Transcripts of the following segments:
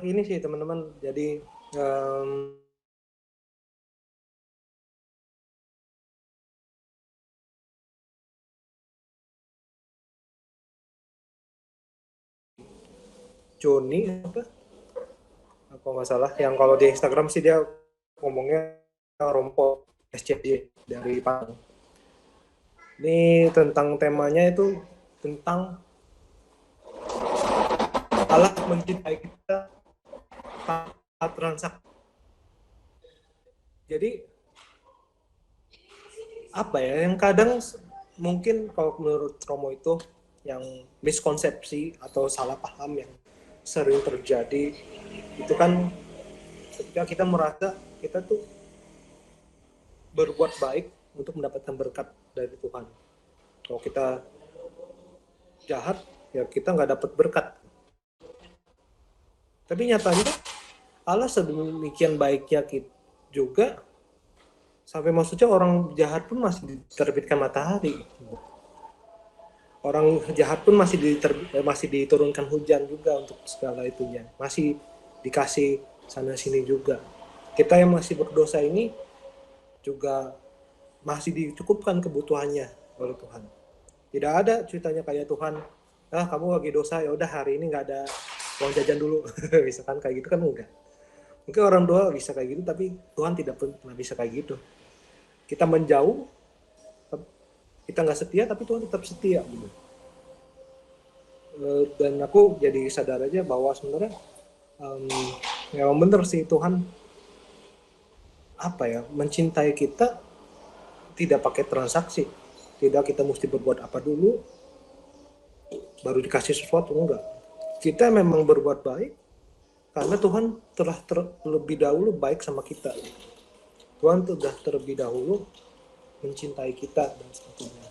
Ini sih teman-teman, jadi um, Joni apa? Kalau nggak salah, yang kalau di Instagram sih dia ngomongnya Rompo SCD dari Padang. Ini tentang temanya itu tentang Allah mencintai kita tanpa transaksi. Jadi apa ya yang kadang mungkin kalau menurut Romo itu yang miskonsepsi atau salah paham yang sering terjadi itu kan ketika kita merasa kita tuh berbuat baik untuk mendapatkan berkat dari Tuhan. Kalau kita jahat ya kita nggak dapat berkat. Tapi nyatanya Allah sedemikian baiknya kita juga sampai maksudnya orang jahat pun masih diterbitkan matahari. Orang jahat pun masih diturunkan hujan juga untuk segala itunya. Masih dikasih sana sini juga. Kita yang masih berdosa ini juga masih dicukupkan kebutuhannya oleh Tuhan. Tidak ada ceritanya kayak Tuhan, kamu lagi dosa, ya udah hari ini nggak ada uang jajan dulu, misalkan kayak gitu kan enggak. Mungkin orang doa bisa kayak gitu, tapi Tuhan tidak pernah bisa kayak gitu. Kita menjauh, kita nggak setia, tapi Tuhan tetap setia. Dan aku jadi sadar aja bahwa sebenarnya memang benar sih Tuhan apa ya mencintai kita tidak pakai transaksi, tidak kita mesti berbuat apa dulu baru dikasih sesuatu, enggak. Kita memang berbuat baik karena Tuhan telah terlebih dahulu baik sama kita. Tuhan sudah terlebih dahulu mencintai kita dan sebagainya.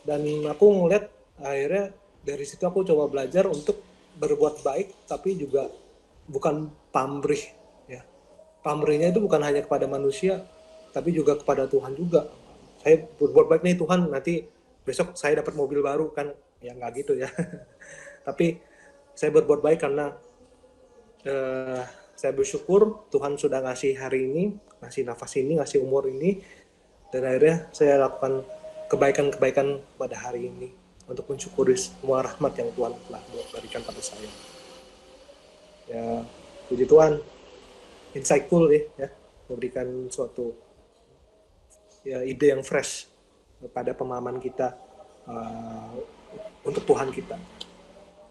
Dan aku ngeliat akhirnya dari situ aku coba belajar untuk berbuat baik, tapi juga bukan pamrih ya. Pamrihnya itu bukan hanya kepada manusia, tapi juga kepada Tuhan juga. Saya berbuat baik nih Tuhan, nanti besok saya dapat mobil baru kan, ya nggak gitu ya. Tapi saya berbuat baik karena saya bersyukur Tuhan sudah ngasih hari ini, ngasih nafas ini, ngasih umur ini, dan akhirnya saya lakukan kebaikan-kebaikan pada hari ini untuk mensyukuri semua rahmat yang Tuhan telah berikan pada saya. Ya, puji Tuhan, insightful ya, memberikan suatu ya, ide yang fresh pada pemahaman kita uh, untuk Tuhan kita.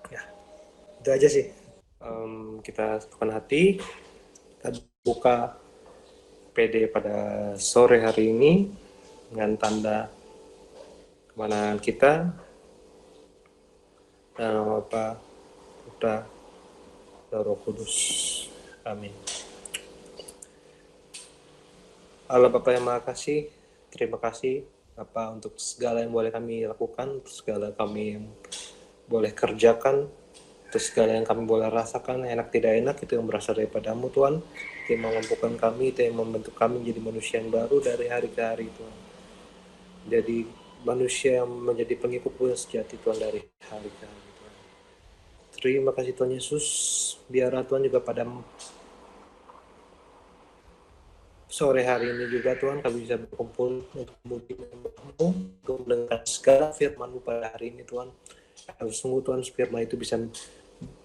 Ya, itu aja sih. Kita satukan hati, kita buka PD pada sore hari ini dengan tanda kemenangan kita dan Bapa, Putra, dan Roh Kudus. Amin. Allah Bapa yang Maha Kasih, terima kasih Bapa untuk segala yang boleh kami lakukan, untuk segala kami yang boleh kerjakan, untuk segala yang kami boleh rasakan, enak tidak enak, itu yang berasal daripadamu Tuhan, itu yang memampukan kami, itu yang membentuk kami menjadi manusia yang baru dari hari ke hari Tuhan. Jadi manusia yang menjadi pengikut yang sejati Tuhan dari hari ke hari Tuhan. Terima kasih Tuhan Yesus, biar Tuhan juga pada sore hari ini juga Tuhan kami bisa berkumpul untuk memuji-Mu, untuk mendengar segala firman-Mu pada hari ini Tuhan. Sungguh Tuhan firman itu bisa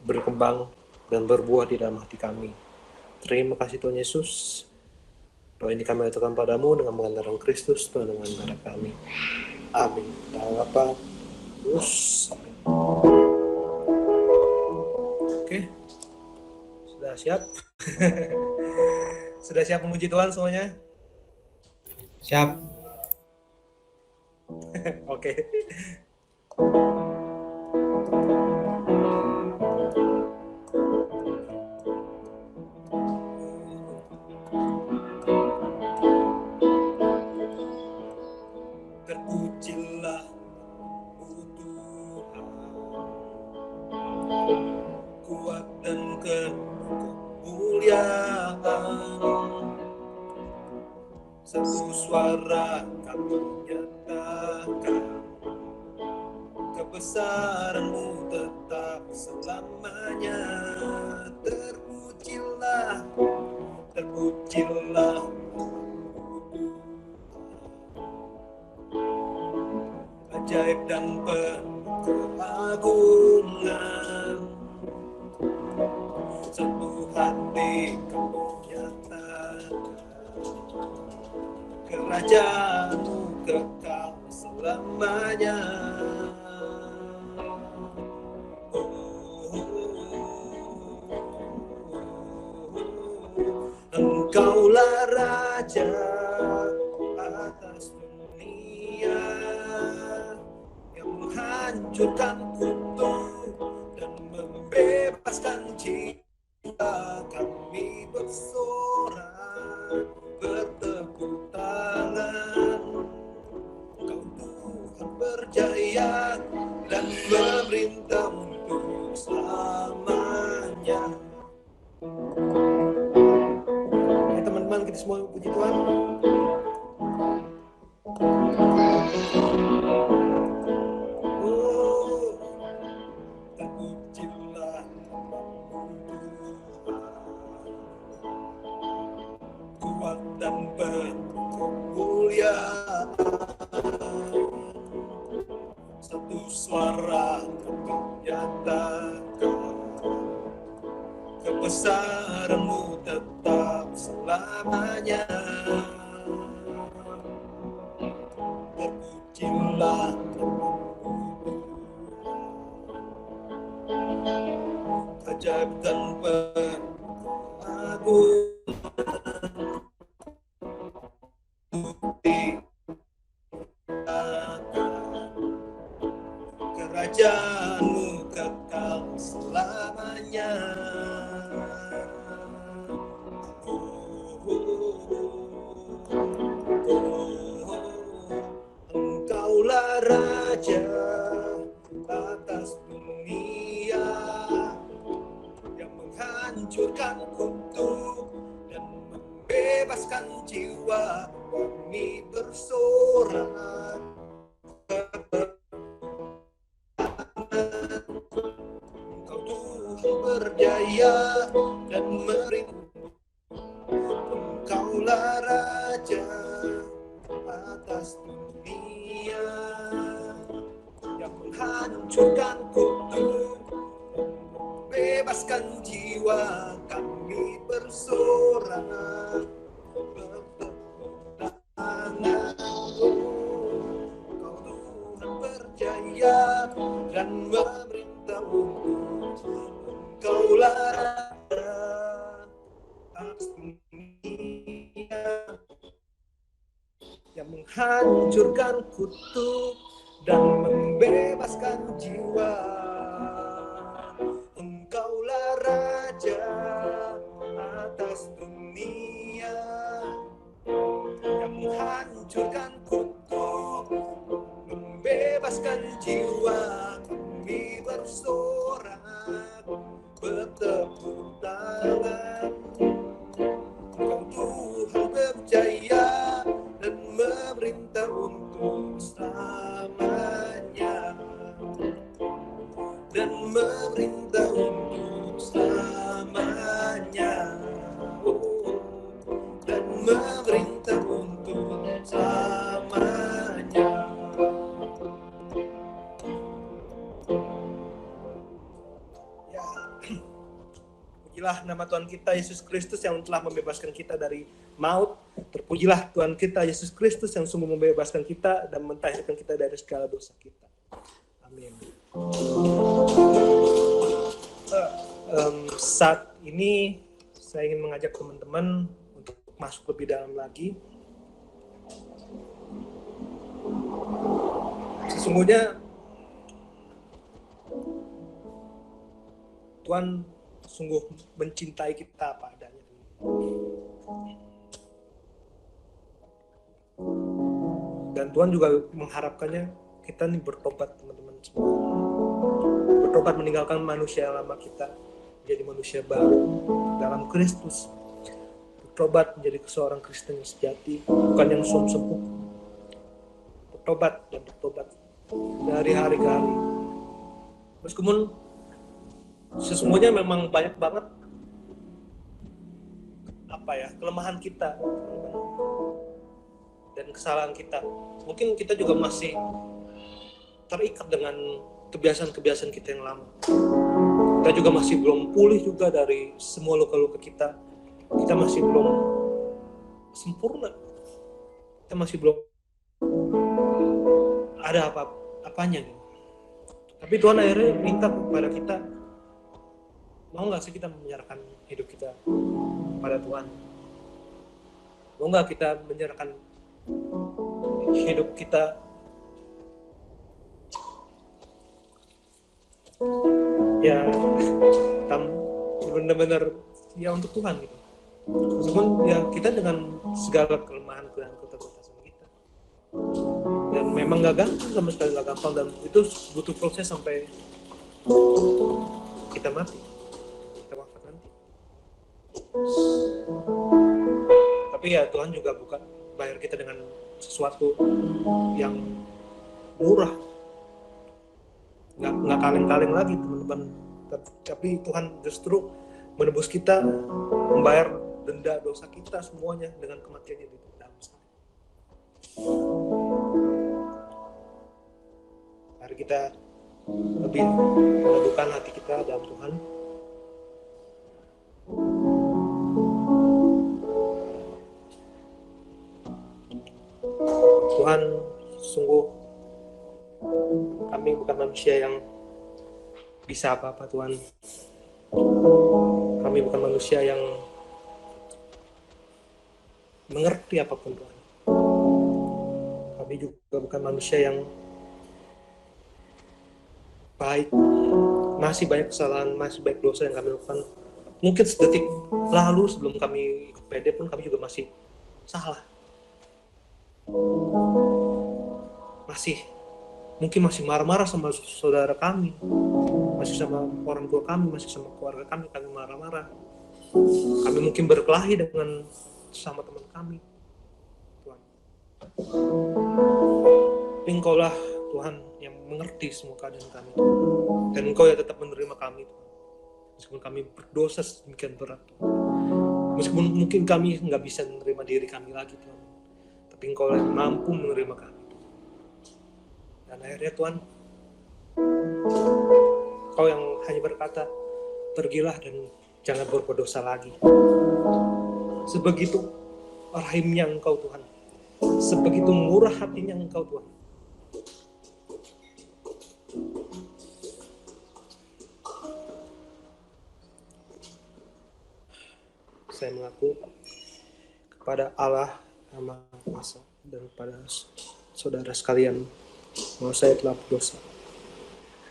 berkembang dan berbuah di dalam hati kami. Terima kasih Tuhan Yesus. Doa ini kami aturkan padamu dengan mengantarkan Kristus Tuhan dengan darah kami. Amin. Dalam apa? Terus. Oke. Sudah siap? Sudah siap memuji Tuhan semuanya? Siap. Oke. Terpujilah Tuhan, kuat dan kemuliaan. Satu suara kami nyatakan, kebesaran-Mu tetap selamanya. menghancurkan kutuk dan membebaskan jiwa. Kami bersorak, bertepuk tangan. Kau Tuhan berjaya dan memerintah untuk selamanya. Ya teman-teman, kita semua puji Tuhan. Terpujilah kuat dan berkemuliaan. Satu suara kami nyatakan, kebesaran-Mu tetap selamanya. Terpujilah ajaib dan peragung, kerajaan-Mu kekal selamanya. Engkaulah Raja atas dunia, yang menghancurkan kutuk dan membebaskan jiwa. Kami bersorak, Engkau Tuhan berjaya dan memerintah. Engkaulah Raja atas dunia, yang menghancurkan kutuk, bebaskan jiwa. Kami bersorak, bertepuk tangan. Kau Tuhan berjaya dan memerintah untuk. Engkaulah Raja atas dunia, yang menghancurkan kutuk dan membebaskan jiwa. Engkaulah Raja atas dunia, yang menghancurkan kutuk, membebaskan jiwa. Kami bersorak, bertepuk tangan. Engkau Tuhan berjaya dan memerintah untuk selamanya, dan memerintah untuk selamanya, dan memerintah untuk selamanya. Ya, pujilah nama Tuhan kita Yesus Kristus yang telah membebaskan kita dari maut. Terpujilah Tuhan kita Yesus Kristus yang sungguh membebaskan kita dan mentahirkan kita dari segala dosa kita. Amin. Saat ini saya ingin mengajak teman-teman untuk masuk lebih dalam lagi. Sesungguhnya Tuhan sungguh mencintai kita apa adanya. Dan Tuhan juga mengharapkannya kita nih bertobat, teman-teman semua. Bertobat meninggalkan manusia lama kita, menjadi manusia baru dalam Kristus. Bertobat menjadi seorang Kristen yang sejati, bukan yang sumsempuk. Bertobat dan bertobat dari hari ke hari. Meskipun sesungguhnya memang banyak banget kelemahan kita dan kesalahan kita. Mungkin kita juga masih terikat dengan kebiasaan-kebiasaan kita yang lama. Kita juga masih belum pulih juga dari semua luka-luka kita. Kita masih belum sempurna. Kita masih belum ada apa-apanya. Tapi Tuhan akhirnya minta kepada kita, mau nggak sih kita menyerahkan hidup kita pada Tuhan? Mau nggak kita menyerahkan hidup kita ya benar-benar ya untuk Tuhan gitu. Meskipun ya kita dengan segala kelemahan dan keterbatasan kita, dan memang nggak gampang, sama sekali nggak gampang, dan itu butuh proses sampai kita mati, kita wafat nanti. Tapi ya Tuhan juga bukan bayar kita dengan sesuatu yang murah, nggak kaleng-kaleng lagi teman-teman. Tapi Tuhan justru menebus kita, membayar denda dosa kita semuanya dengan kematiannya di dalam salib. Mari kita lebih meneduhkan hati kita dalam Tuhan. Tuhan, sungguh kami bukan manusia yang bisa apa-apa Tuhan. Kami bukan manusia yang mengerti apapun Tuhan. Kami juga bukan manusia yang baik. Masih banyak kesalahan, masih banyak dosa yang kami lakukan. Mungkin sedetik lalu sebelum kami ikut PD pun kami juga masih salah. Mungkin masih marah-marah sama saudara kami, masih sama orang tua kami, masih sama keluarga kami marah-marah. Kami mungkin berkelahi dengan sama teman kami, Tuhan. Engkau-lah Tuhan yang mengerti semua keadaan kami, dan Engkau yang tetap menerima kami, Tuhan. Meskipun kami berdosa sedemikian berat, meskipun mungkin kami nggak bisa menerima diri kami lagi, Tuhan, tapi Engkau yang mampu menerima kami. Dan akhirnya Tuhan, Kau yang hanya berkata, pergilah dan jangan berbuat dosa lagi. Sebegitu rahimnya Engkau Tuhan, sebegitu murah hatinya Engkau Tuhan. Saya mengaku kepada Allah Yang Maha Kuasa dan kepada saudara sekalian bahwa saya telah berdosa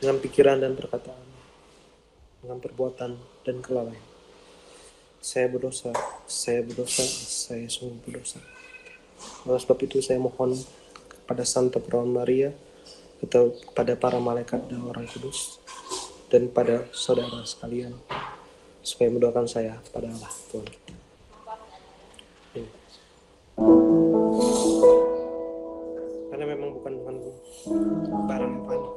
dengan pikiran dan perkataan, dengan perbuatan dan kelalaian. Saya berdosa, saya sungguh berdosa. Oleh sebab itu saya mohon kepada Santa Perawan Maria, kepada para malaikat dan orang kudus, dan pada saudara sekalian, supaya mendoakan saya kepada Allah Tuhan kita. Karena memang bukan barang yang fana.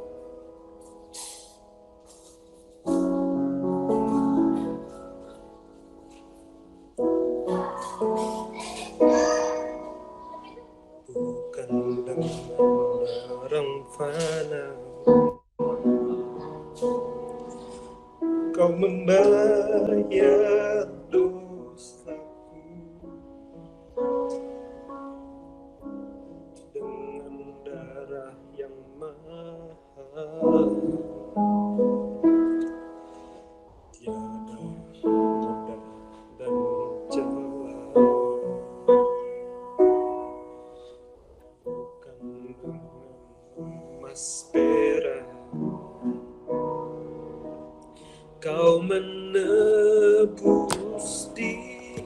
Bukan dengan barang fana Kau membayar dosaku, dengan darah yang mahal. Tiada noda dan celah, bukan dengan emas perak Kau menebus diri,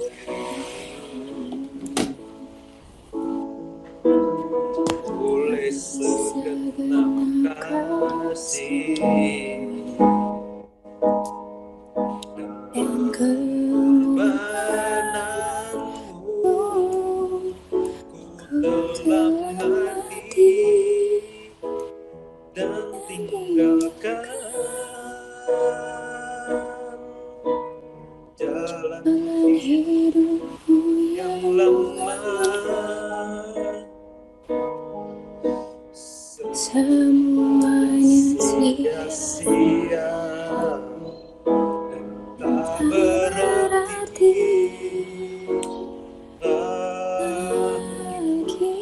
oleh segenap kasih dan pengorbananmu, ku telah mati dan tinggalkan jalan hidupmu yang lama. Semuanya sia-sia dan tak berarti lagi.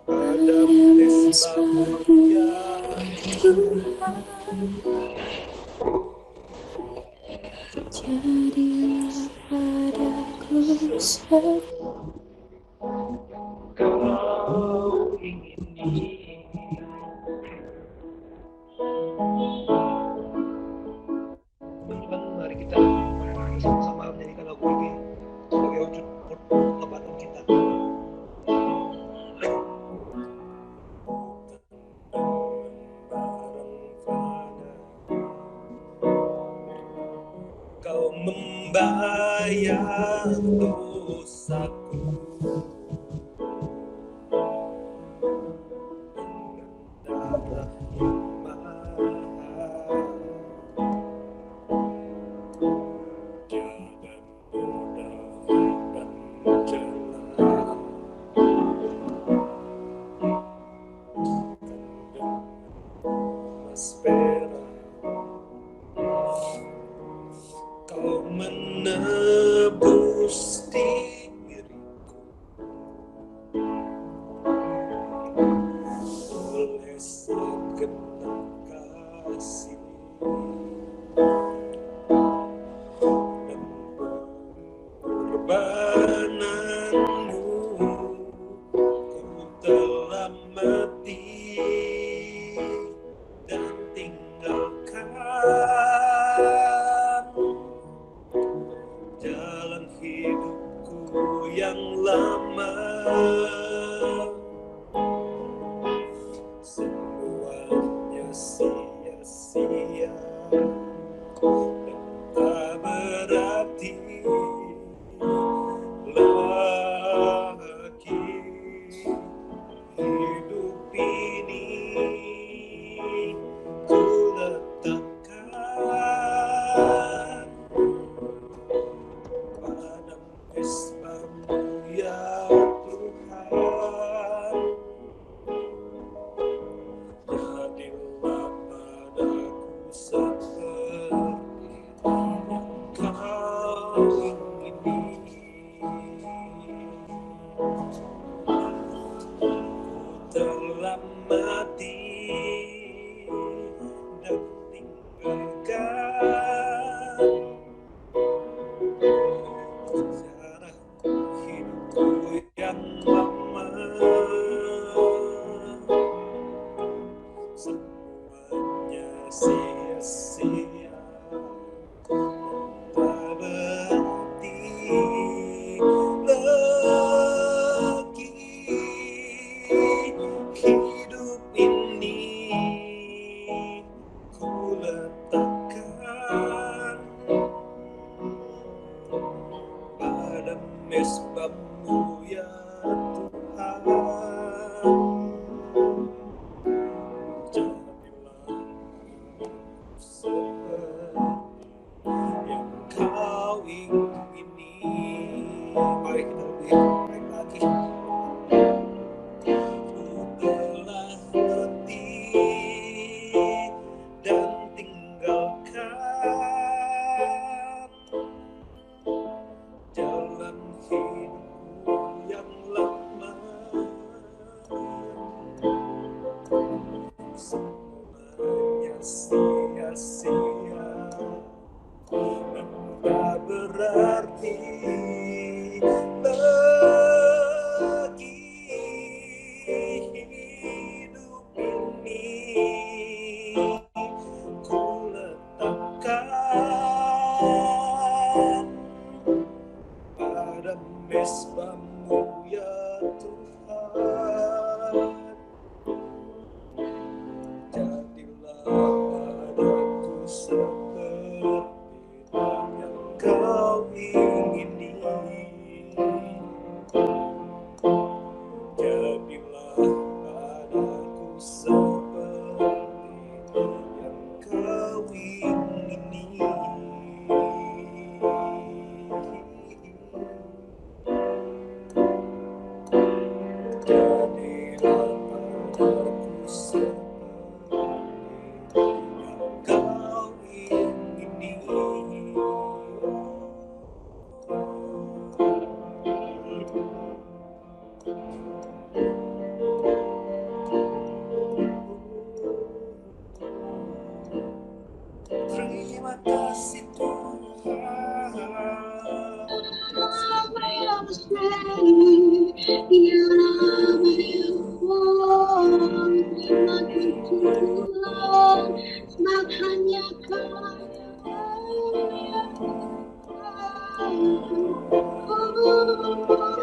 Pada sebabmu ya Tuhan, jadilah kau ingini. Teman-teman, mari kita sama-sama menyanyikan lagu ini sebagai wujud pertobatan kita. Kau membayar dosaku, darah yang mahal. Jangan mudah dan celah, mas perak. Kau menebus diriku oleh segenap kasih dan pengorbananmu. Ku telah mati dan tinggalkan jalan hidupku yang lama. Semuanya sia-sia dan tak berarti lagi hidup ini. Ku letakkan pada mesbah-Mu ya Tuhan. Jadilah padaku seperti yang Kau ingini. Ku telah mati dan tinggalkan sejarah hidupku yang lama. Semuanya sia-sia, tak berarti lagi hidup ini. Ku letakkan pada mesbah-Mu ya Tuhan. Jadilah seperti yang Kau ingini. Mari kita lebih baik lagi. Ku telah mati dan tinggalkan jalan hidupku yang lama. Semuanya sia-sia dan tak berarti lagi hidup ini. Ku letakkan pada mesbah-Mu ya Tuhan. Jadilah padaku seperti yang Kau ingini. Jadilah padaku seperti yang Kau ingini.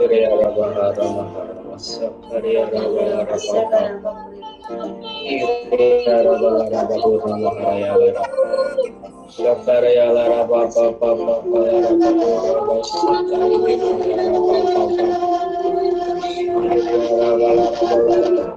Kriya Rabahara Mahara Sakariya Rabahara Papa Kriya Rabahara Bahura Maharaya Lara Sakariya Lara Papa Papa Lara Bahura Sakariya Lara Papa Kriya Rabahara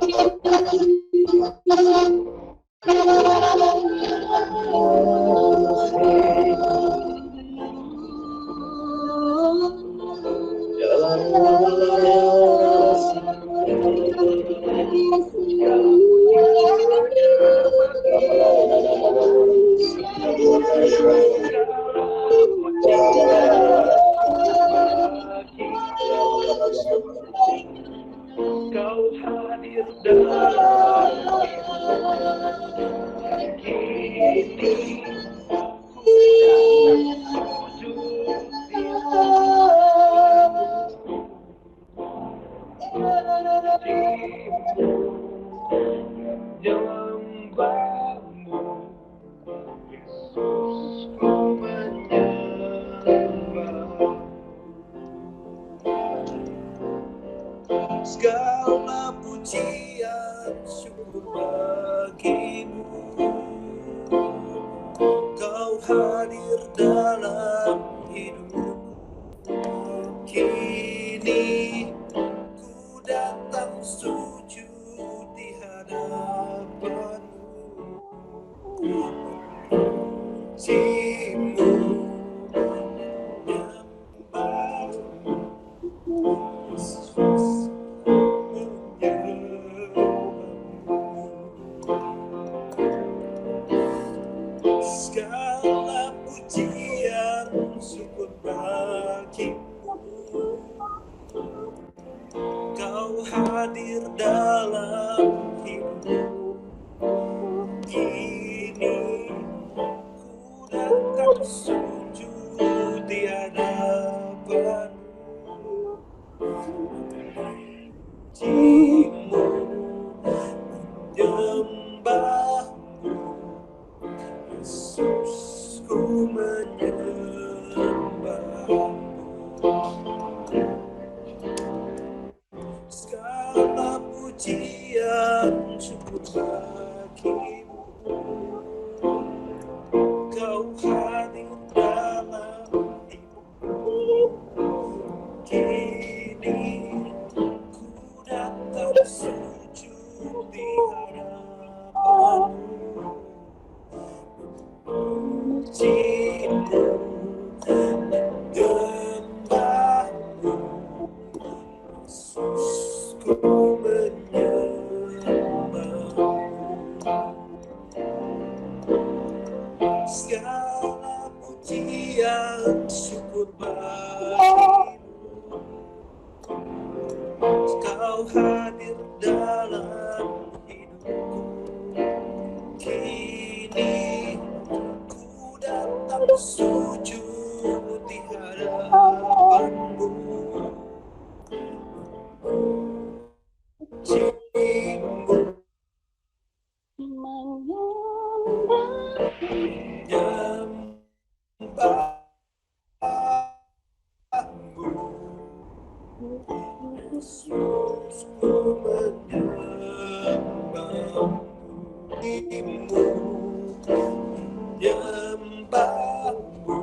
Kau hadir dalam kini Nyembahmu Yesus ku menyembah segala pujian syukur bagimu Kau hadir dalam hidupku kini ku datang sujud di hadapanmu Cimu menyembahmu Yesus menyembahmu segala pujian syukur bagimu Kau hadir dalam hidupku kini ku datang sujud di hadapanmu Cimu menyembahmu Yesus ku menyembahmu segala pujian syukur bagimu Kau hadir dalam hidupku kini ku datang sujud di hadapanmu Cimu menyembahmu Yesus ku menyembahmu segala pujian syukur bagimu Kau hadir dalam hidupku kini ku datang sujud di hadapanmu Cimu menyembahmu Yesus ku menyembahmu Cimu menyembahmu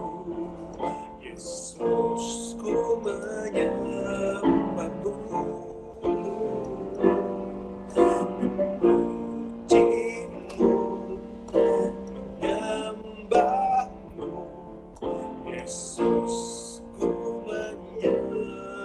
Yesus ku menyembahmu Cimu menyembahmu Yesus ku menyembahmu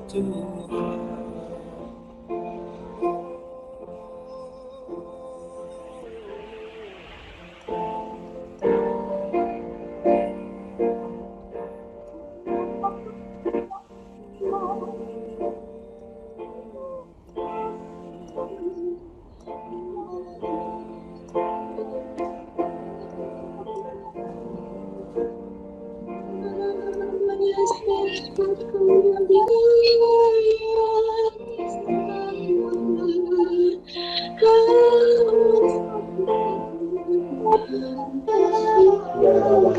Tuhan. Ya Rabba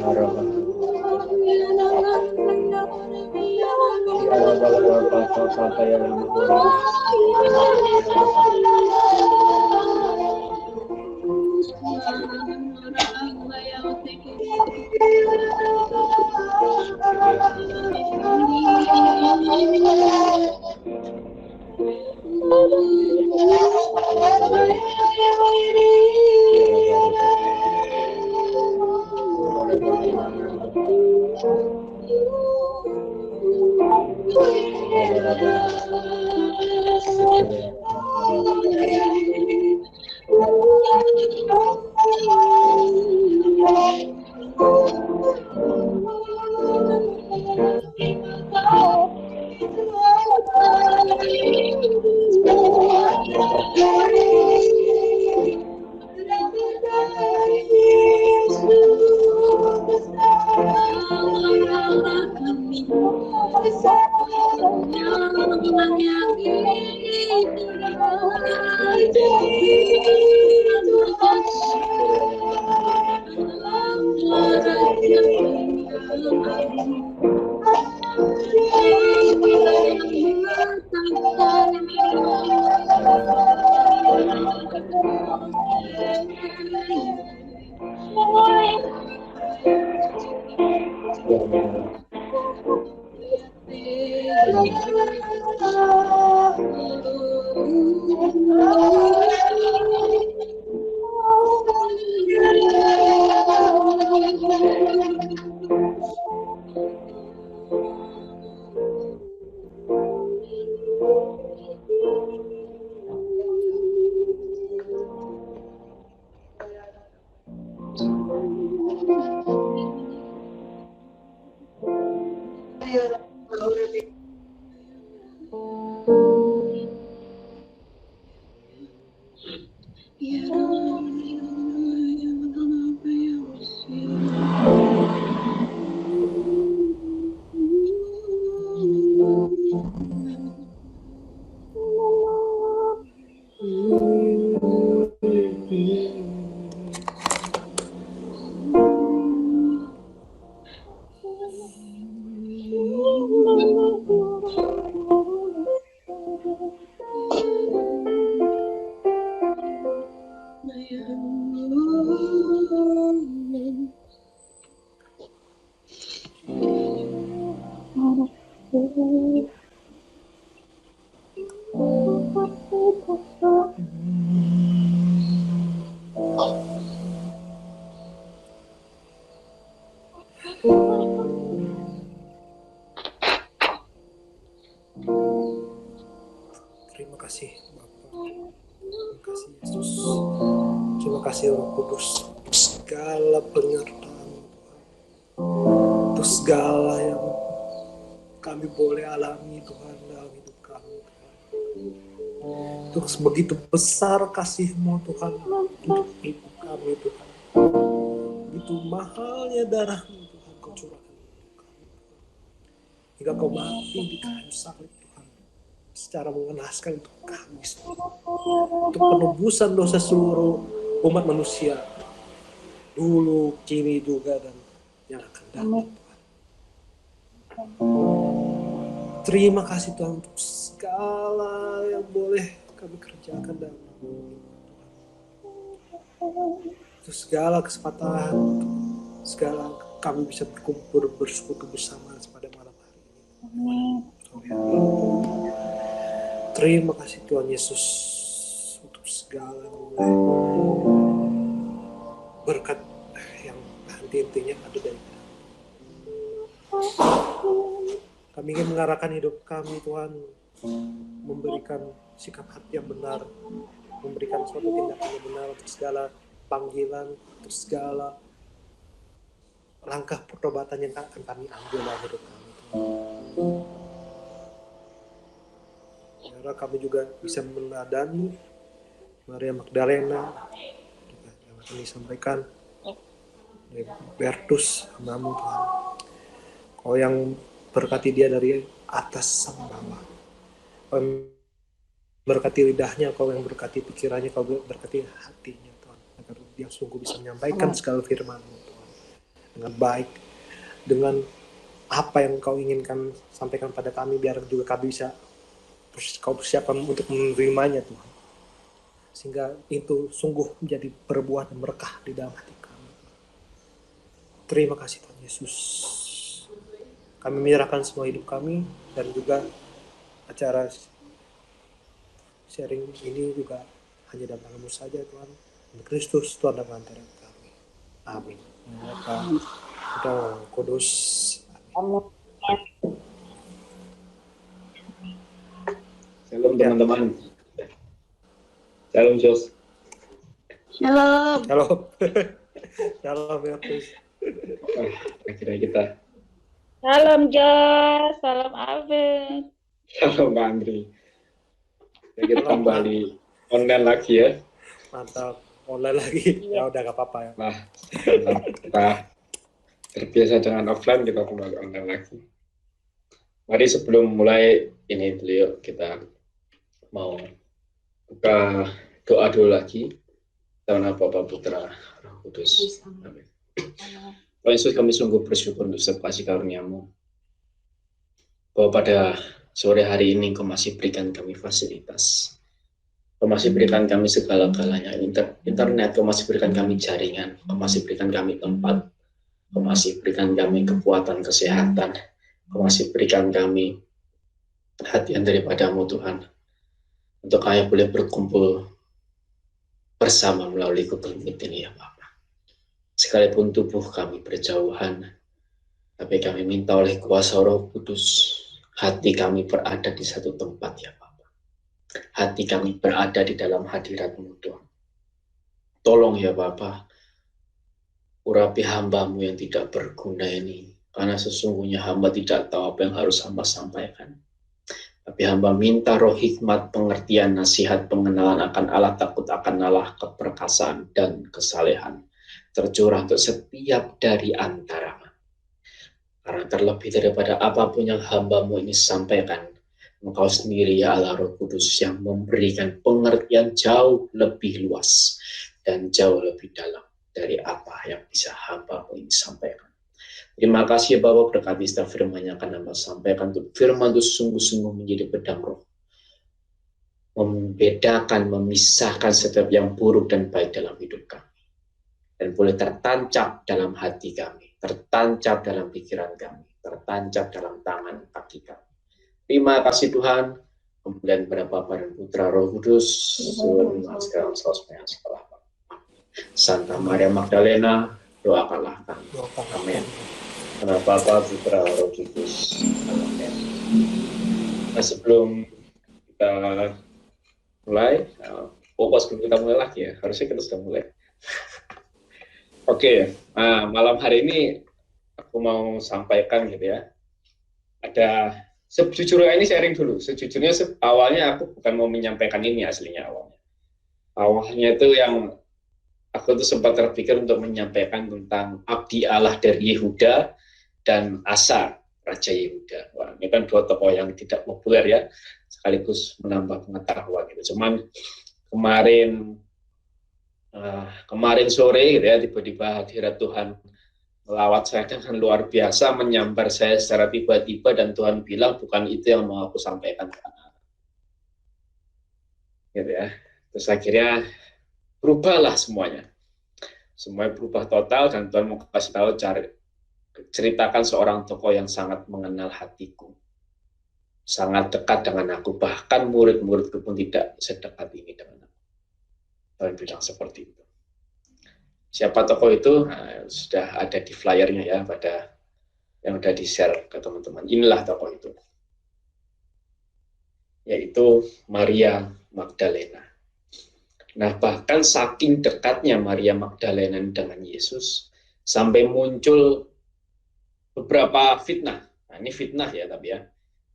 Terima kasih Bapa, terima kasih Yesus, terima kasih Roh Kudus, segala penyertaan untuk segala yang kami boleh alami Tuhan dalam hidup kami Tuhan. Untuk begitu besar kasih-Mu Tuhan untuk hidup kami Tuhan, begitu mahalnya darah-Mu Tuhan Kau curahkan untuk kami Tuhan, hingga Kau mati di kayu salib Tuhan secara mengenaskan untuk kami, untuk penebusan dosa seluruh umat manusia dulu, kini juga, dan yang akan datang Tuhan. Terima kasih Tuhan untuk segala yang boleh kami kerjakan dalam nama Tuhan. Untuk segala kesempatan, untuk segala kami bisa berkumpul bersekutu bersama pada malam hari ini. Terima kasih Tuhan Yesus untuk segala berkat yang nanti intinya ada dari Tuhan. Kami ingin mengarahkan hidup kami Tuhan, memberikan sikap hati yang benar, memberikan suatu tindakan yang benar untuk segala panggilan, untuk segala langkah pertobatan yang akan kami ambil dalam hidup kami Tuhan. Biar kami juga bisa meneladani Maria Magdalena yang akan disampaikan dari Bertus, hambamu Tuhan. Kau yang berkati dia dari atas sampai bawah. Kau yang berkati lidahnya, kau yang berkati pikirannya, kau berkati hatinya Tuhan. Agar dia sungguh bisa menyampaikan segala firman-Mu Tuhan. Dengan baik, dengan apa yang kau inginkan sampaikan pada kami, biar juga kami bisa kau persiapkan untuk menerimanya Tuhan. Sehingga itu sungguh menjadi berbuah dan berkah di dalam hati kami. Terima kasih Tuhan Yesus. Kami menyerahkan semua hidup kami dan juga acara sharing ini juga hanya dalam nama-Mu saja Tuhan. Kristus Tuhan dan antara kami. Amin. Bapa, Putra, Roh Kudus. Amin. Shalom teman-teman. Shalom Jos. Shalom. Halo. Shalom Bertus. Akhirnya kita. Salam Jos, salam Abel. Shalom Pak Andri. Kita kembali online lagi ya. Mantap. Online lagi. Ya udah gak apa-apa ya. Nah, kita terbiasa dengan offline, kita kembali online lagi. Mari sebelum mulai ini dulu yuk, kita mau buka doa dulu lagi. Dalam nama Bapa, Putra, Roh Kudus. Amin. Tuhan Yesus, kami sungguh bersyukur untuk setiap kasih karunia-Mu. Bahwa pada sore hari ini Kau masih berikan kami fasilitas. Kau masih berikan kami segala-galanya. Internet, Kau masih berikan kami jaringan. Kau masih berikan kami tempat. Kau masih berikan kami kekuatan, kesehatan. Kau masih berikan kami perhatian daripada-Mu Tuhan. Untuk kami boleh berkumpul bersama melalui Google Meet ini ya Bapak. Sekalipun tubuh kami berjauhan, tapi kami minta oleh kuasa Roh Kudus, hati kami berada di satu tempat ya Bapak. Hati kami berada di dalam hadirat-Mu Tuhan. Tolong ya Bapak, urapi hamba-Mu yang tidak berguna ini, karena sesungguhnya hamba tidak tahu apa yang harus hamba sampaikan. Tapi hamba minta roh hikmat, pengertian, nasihat, pengenalan akan Allah, takut akan Allah, keperkasaan, dan kesalehan tercurah untuk setiap dari antara. Karena terlebih daripada apapun yang hamba-Mu ini sampaikan, Engkau sendiri ya Allah Roh Kudus yang memberikan pengertian jauh lebih luas dan jauh lebih dalam dari apa yang bisa hamba-Mu ini sampaikan. Terima kasih ya Bapak, berkati setiap firman yang akan hamba sampaikan. Untuk firman itu sungguh-sungguh menjadi pedang roh, membedakan, memisahkan setiap yang buruk dan baik dalam hidup kami. Dan boleh tertancap dalam hati kami, tertancap dalam pikiran kami, tertancap dalam tangan kaki kami. Terima kasih Tuhan. Kemudian pada Bapa dan Putra Roh Kudus, sekarang selanjutnya setelah Santa Maria Magdalena, doakanlah kami. Amin. Karena Bapa, Putra, Roh Kudus. Amin. Nah, sebelum kita mulai, sebelum kita mulai lagi ya, harusnya kita sudah mulai. Oke, nah, malam hari ini aku mau sampaikan gitu ya. Ada, sejujurnya ini sharing dulu. Sejujurnya awalnya aku bukan mau menyampaikan ini aslinya awalnya. Awalnya itu yang aku tuh sempat terpikir untuk menyampaikan tentang Abdi Allah dari Yehuda dan Asa, Raja Yehuda. Wah, ini kan dua tokoh yang tidak populer ya, sekaligus menambah pengetahuan gitu. Cuman kemarin sore gitu ya, tiba-tiba hadirat Tuhan melawat saya dengan luar biasa, menyambar saya secara tiba-tiba, dan Tuhan bilang bukan itu yang mau aku sampaikan gitu ya. Terus akhirnya berubahlah semuanya berubah total, dan Tuhan mau kasih tahu, ceritakan seorang tokoh yang sangat mengenal hatiku, sangat dekat dengan aku, bahkan murid-muridku pun tidak sedekat ini dengan aku. Tuhan bilang seperti itu. Siapa tokoh itu? Nah, sudah ada di flyernya ya, pada yang udah di-share ke teman-teman. Inilah tokoh itu, yaitu Maria Magdalena. Nah, bahkan saking dekatnya Maria Magdalena dengan Yesus, sampai muncul beberapa fitnah. Nah, ini fitnah ya, tapi ya,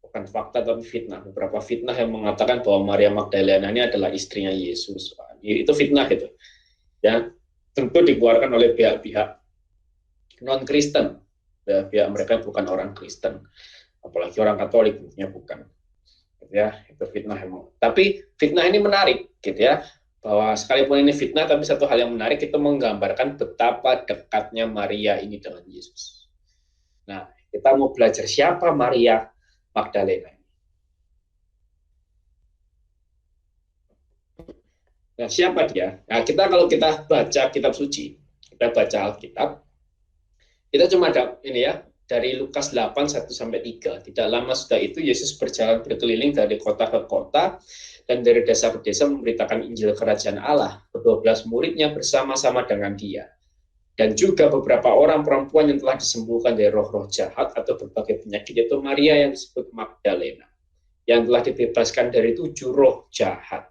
bukan fakta tapi fitnah. Beberapa fitnah yang mengatakan bahwa Maria Magdalena ini adalah istrinya Yesus. Itu fitnah gitu. Ya, tentu dikeluarkan oleh pihak-pihak non-Kristen. Pihak mereka bukan orang Kristen, apalagi orang Katolik, bukan. Ya, itu fitnah emang. Tapi fitnah ini menarik, gitu ya. Bahwa sekalipun ini fitnah, tapi satu hal yang menarik itu menggambarkan betapa dekatnya Maria ini dengan Yesus. Nah, kita mau belajar siapa Maria Magdalena. Nah, siapa dia? Nah, kalau kita baca kitab suci, kita baca Alkitab, kita cuma ada ini ya, dari Lukas 8:1-3. Tidak lama sudah itu Yesus berjalan berkeliling dari kota ke kota dan dari desa ke desa memberitakan Injil Kerajaan Allah. Ke-12 muridnya bersama-sama dengan dia. Dan juga beberapa orang perempuan yang telah disembuhkan dari roh-roh jahat atau berbagai penyakit, yaitu Maria yang disebut Magdalena, yang telah dibebaskan dari 7 roh jahat.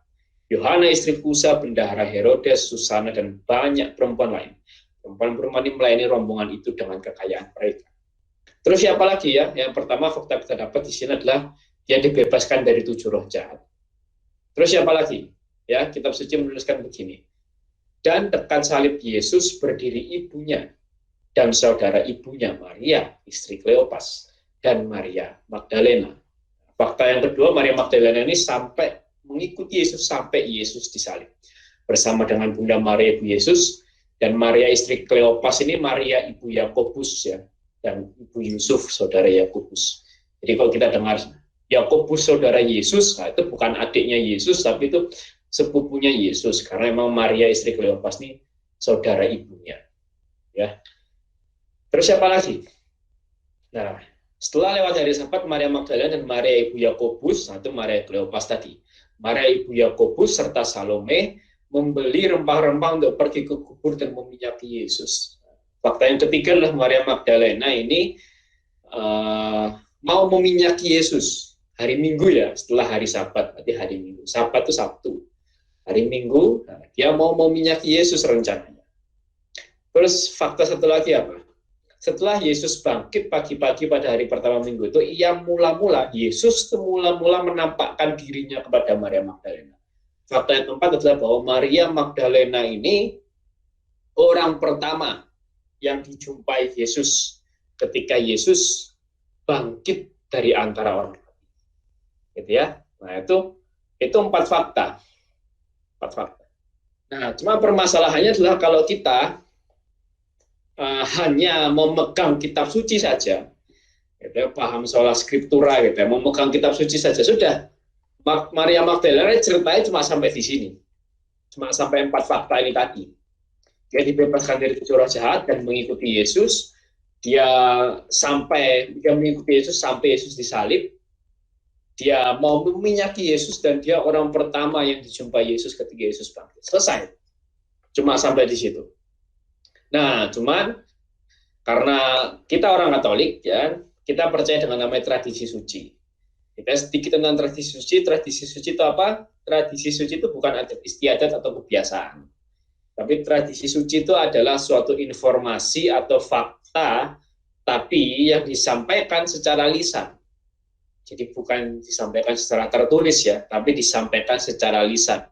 Yohana istri Kusa, bendahara Herodes, Susana, dan banyak perempuan lain. Perempuan-perempuan ini melayani rombongan itu dengan kekayaan mereka. Terus siapa lagi ya? Yang pertama fakta kita dapat di sini adalah dia dibebaskan dari 7 roh jahat. Terus siapa lagi? Ya, kitab suci menuliskan begini. Dan dekat salib Yesus berdiri ibunya dan saudara ibunya Maria, istri Kleopas, dan Maria Magdalena. Fakta yang kedua, Maria Magdalena ini sampai mengikuti Yesus sampai Yesus disalib. Bersama dengan Bunda Maria Ibu Yesus, dan Maria istri Kleopas ini Maria ibu Yakobus ya, dan ibu Yusuf saudara Yakobus. Jadi kalau kita dengar Yakobus saudara Yesus, nah itu bukan adiknya Yesus, tapi itu sepupunya Yesus, karena memang Maria istri Kleopas ini saudara ibunya. Ya. Terus siapa lagi? Nah, setelah lewat hari Sabat, Maria Magdalena dan Maria ibu Yakobus, nah itu Maria Kleopas tadi. Maria ibu Yakobus serta Salome membeli rempah-rempah untuk pergi ke kubur dan meminyaki Yesus. Fakta yang ketiga adalah Maria Magdalena ini mau meminyaki Yesus hari Minggu ya, setelah hari Sabat, berarti hari Minggu. Sabat itu Sabtu. Hari Minggu, dia mau meminyaki Yesus rencananya. Terus fakta satu lagi apa? Setelah Yesus bangkit pagi-pagi pada hari pertama minggu itu, Yesus mula-mula menampakkan dirinya kepada Maria Magdalena. Fakta yang keempat adalah bahwa Maria Magdalena ini orang pertama yang dijumpai Yesus ketika Yesus bangkit dari antara orang. Gitu ya. Nah, itu 4 fakta. 4 fakta. Nah, cuma permasalahannya adalah kalau kita hanya memegang kitab suci saja, gitu ya, paham soal skriptura, gitu ya, memegang kitab suci saja sudah. Maria Magdalena ceritanya cuma sampai di sini, cuma sampai 4 fakta ini tadi. Dia dibebaskan dari 7 roh jahat dan mengikuti Yesus. Dia mengikuti Yesus sampai Yesus disalib. Dia mau meminyaki Yesus dan dia orang pertama yang dijumpai Yesus ketika Yesus bangkit. Selesai. Cuma sampai di situ. Nah, cuman karena kita orang Katolik ya, kita percaya dengan namanya tradisi suci. Kita sedikit tentang tradisi suci. Tradisi suci itu apa? Tradisi suci itu bukan adat istiadat atau kebiasaan. Tapi tradisi suci itu adalah suatu informasi atau fakta, tapi yang disampaikan secara lisan. Jadi bukan disampaikan secara tertulis ya, tapi disampaikan secara lisan.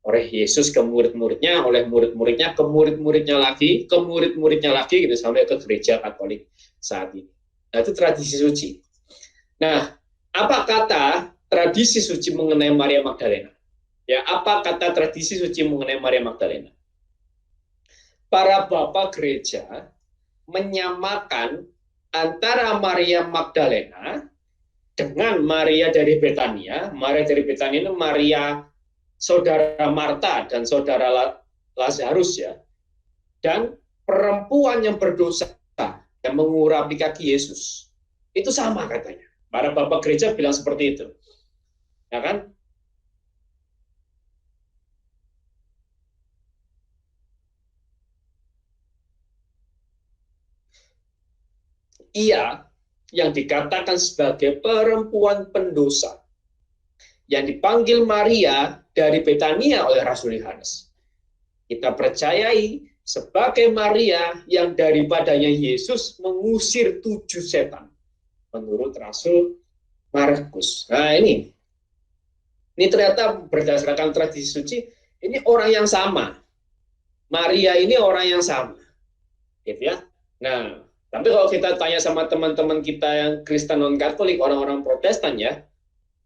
Oleh Yesus ke murid-muridnya, oleh murid-muridnya ke murid-muridnya lagi, gitu, sampai ke gereja Katolik saat ini. Nah, itu tradisi suci. Nah, apa kata tradisi suci mengenai Maria Magdalena? Ya, apa kata tradisi suci mengenai Maria Magdalena? Para bapak gereja menyamakan antara Maria Magdalena dengan Maria dari Betania. Maria dari Betania itu Maria saudara Marta dan saudara Lazarus ya. Dan perempuan yang berdosa yang mengurapi kaki Yesus. Itu sama katanya. Para bapak gereja bilang seperti itu. Ya kan? ia yang dikatakan sebagai perempuan pendosa, yang dipanggil Maria dari Betania oleh Rasul Yohanes. Kita percayai sebagai Maria yang daripadanya Yesus mengusir 7 setan, menurut Rasul Markus. Nah ini ternyata berdasarkan tradisi suci, ini orang yang sama. Maria ini orang yang sama, gitu ya. Nah, tapi kalau kita tanya sama teman-teman kita yang Kristen non-Katolik, orang-orang Protestan ya,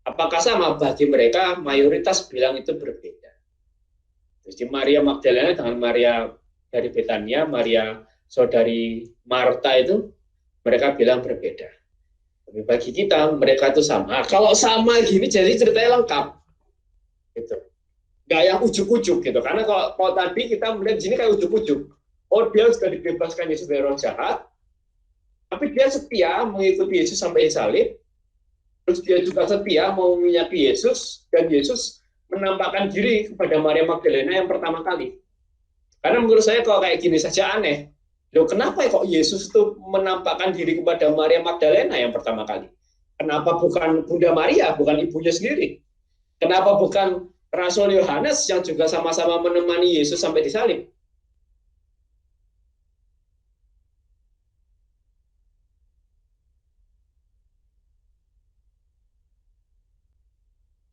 apakah sama? Bagi mereka mayoritas bilang itu berbeda. Jadi Maria Magdalena dengan Maria dari Betania, Maria saudari Marta itu, mereka bilang berbeda. Tapi bagi kita, mereka itu sama. Kalau sama gini, jadi ceritanya lengkap. Gitu. Nggak yang ujuk-ujuk gitu. Karena kalau tadi kita melihat di sini kayak ujuk-ujuk. Oh, dia sudah dibebaskan Yesus dari roh jahat, tapi dia setia mengikuti Yesus sampai salib. Terus dia juga setia mau menyakiti Yesus, dan Yesus menampakkan diri kepada Maria Magdalena yang pertama kali. Karena menurut saya kalau kayak gini saja aneh. Loh, kenapa kok Yesus itu menampakkan diri kepada Maria Magdalena yang pertama kali? Kenapa bukan Bunda Maria, bukan ibunya sendiri? Kenapa bukan Rasul Yohanes yang juga sama-sama menemani Yesus sampai disalib?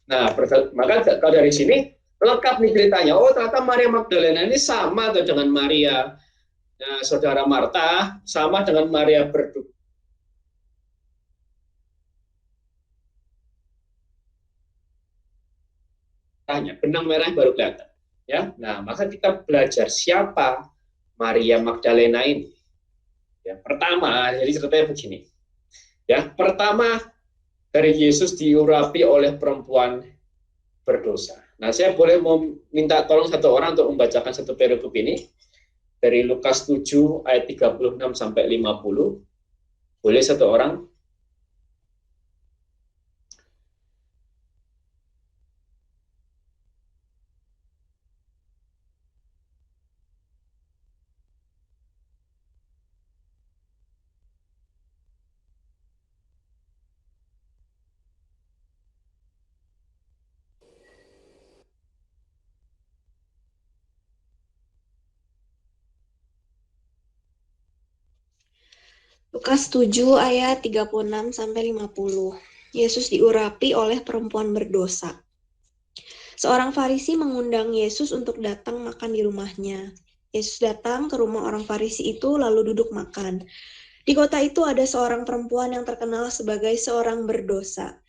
Nah, maka kalau dari sini lengkap nih ceritanya. Oh, ternyata Maria Magdalena ini sama tuh dengan Maria saudara Marta, sama dengan Maria berduka. Benang merah baru kelihatan. Ya, nah maka kita belajar siapa Maria Magdalena ini. Ya, pertama, jadi ceritanya begini. Ya, pertama dari Yesus diurapi oleh perempuan berdosa. Nah, saya boleh mau minta tolong satu orang untuk membacakan satu perikop ini dari Lukas 7 ayat 36 sampai 50. Boleh satu orang? Lukas 7 ayat 36 sampai 50. Yesus diurapi oleh perempuan berdosa. Seorang Farisi mengundang Yesus untuk datang makan di rumahnya. Yesus datang ke rumah orang Farisi itu lalu duduk makan. Di kota itu ada seorang perempuan yang terkenal sebagai seorang berdosa.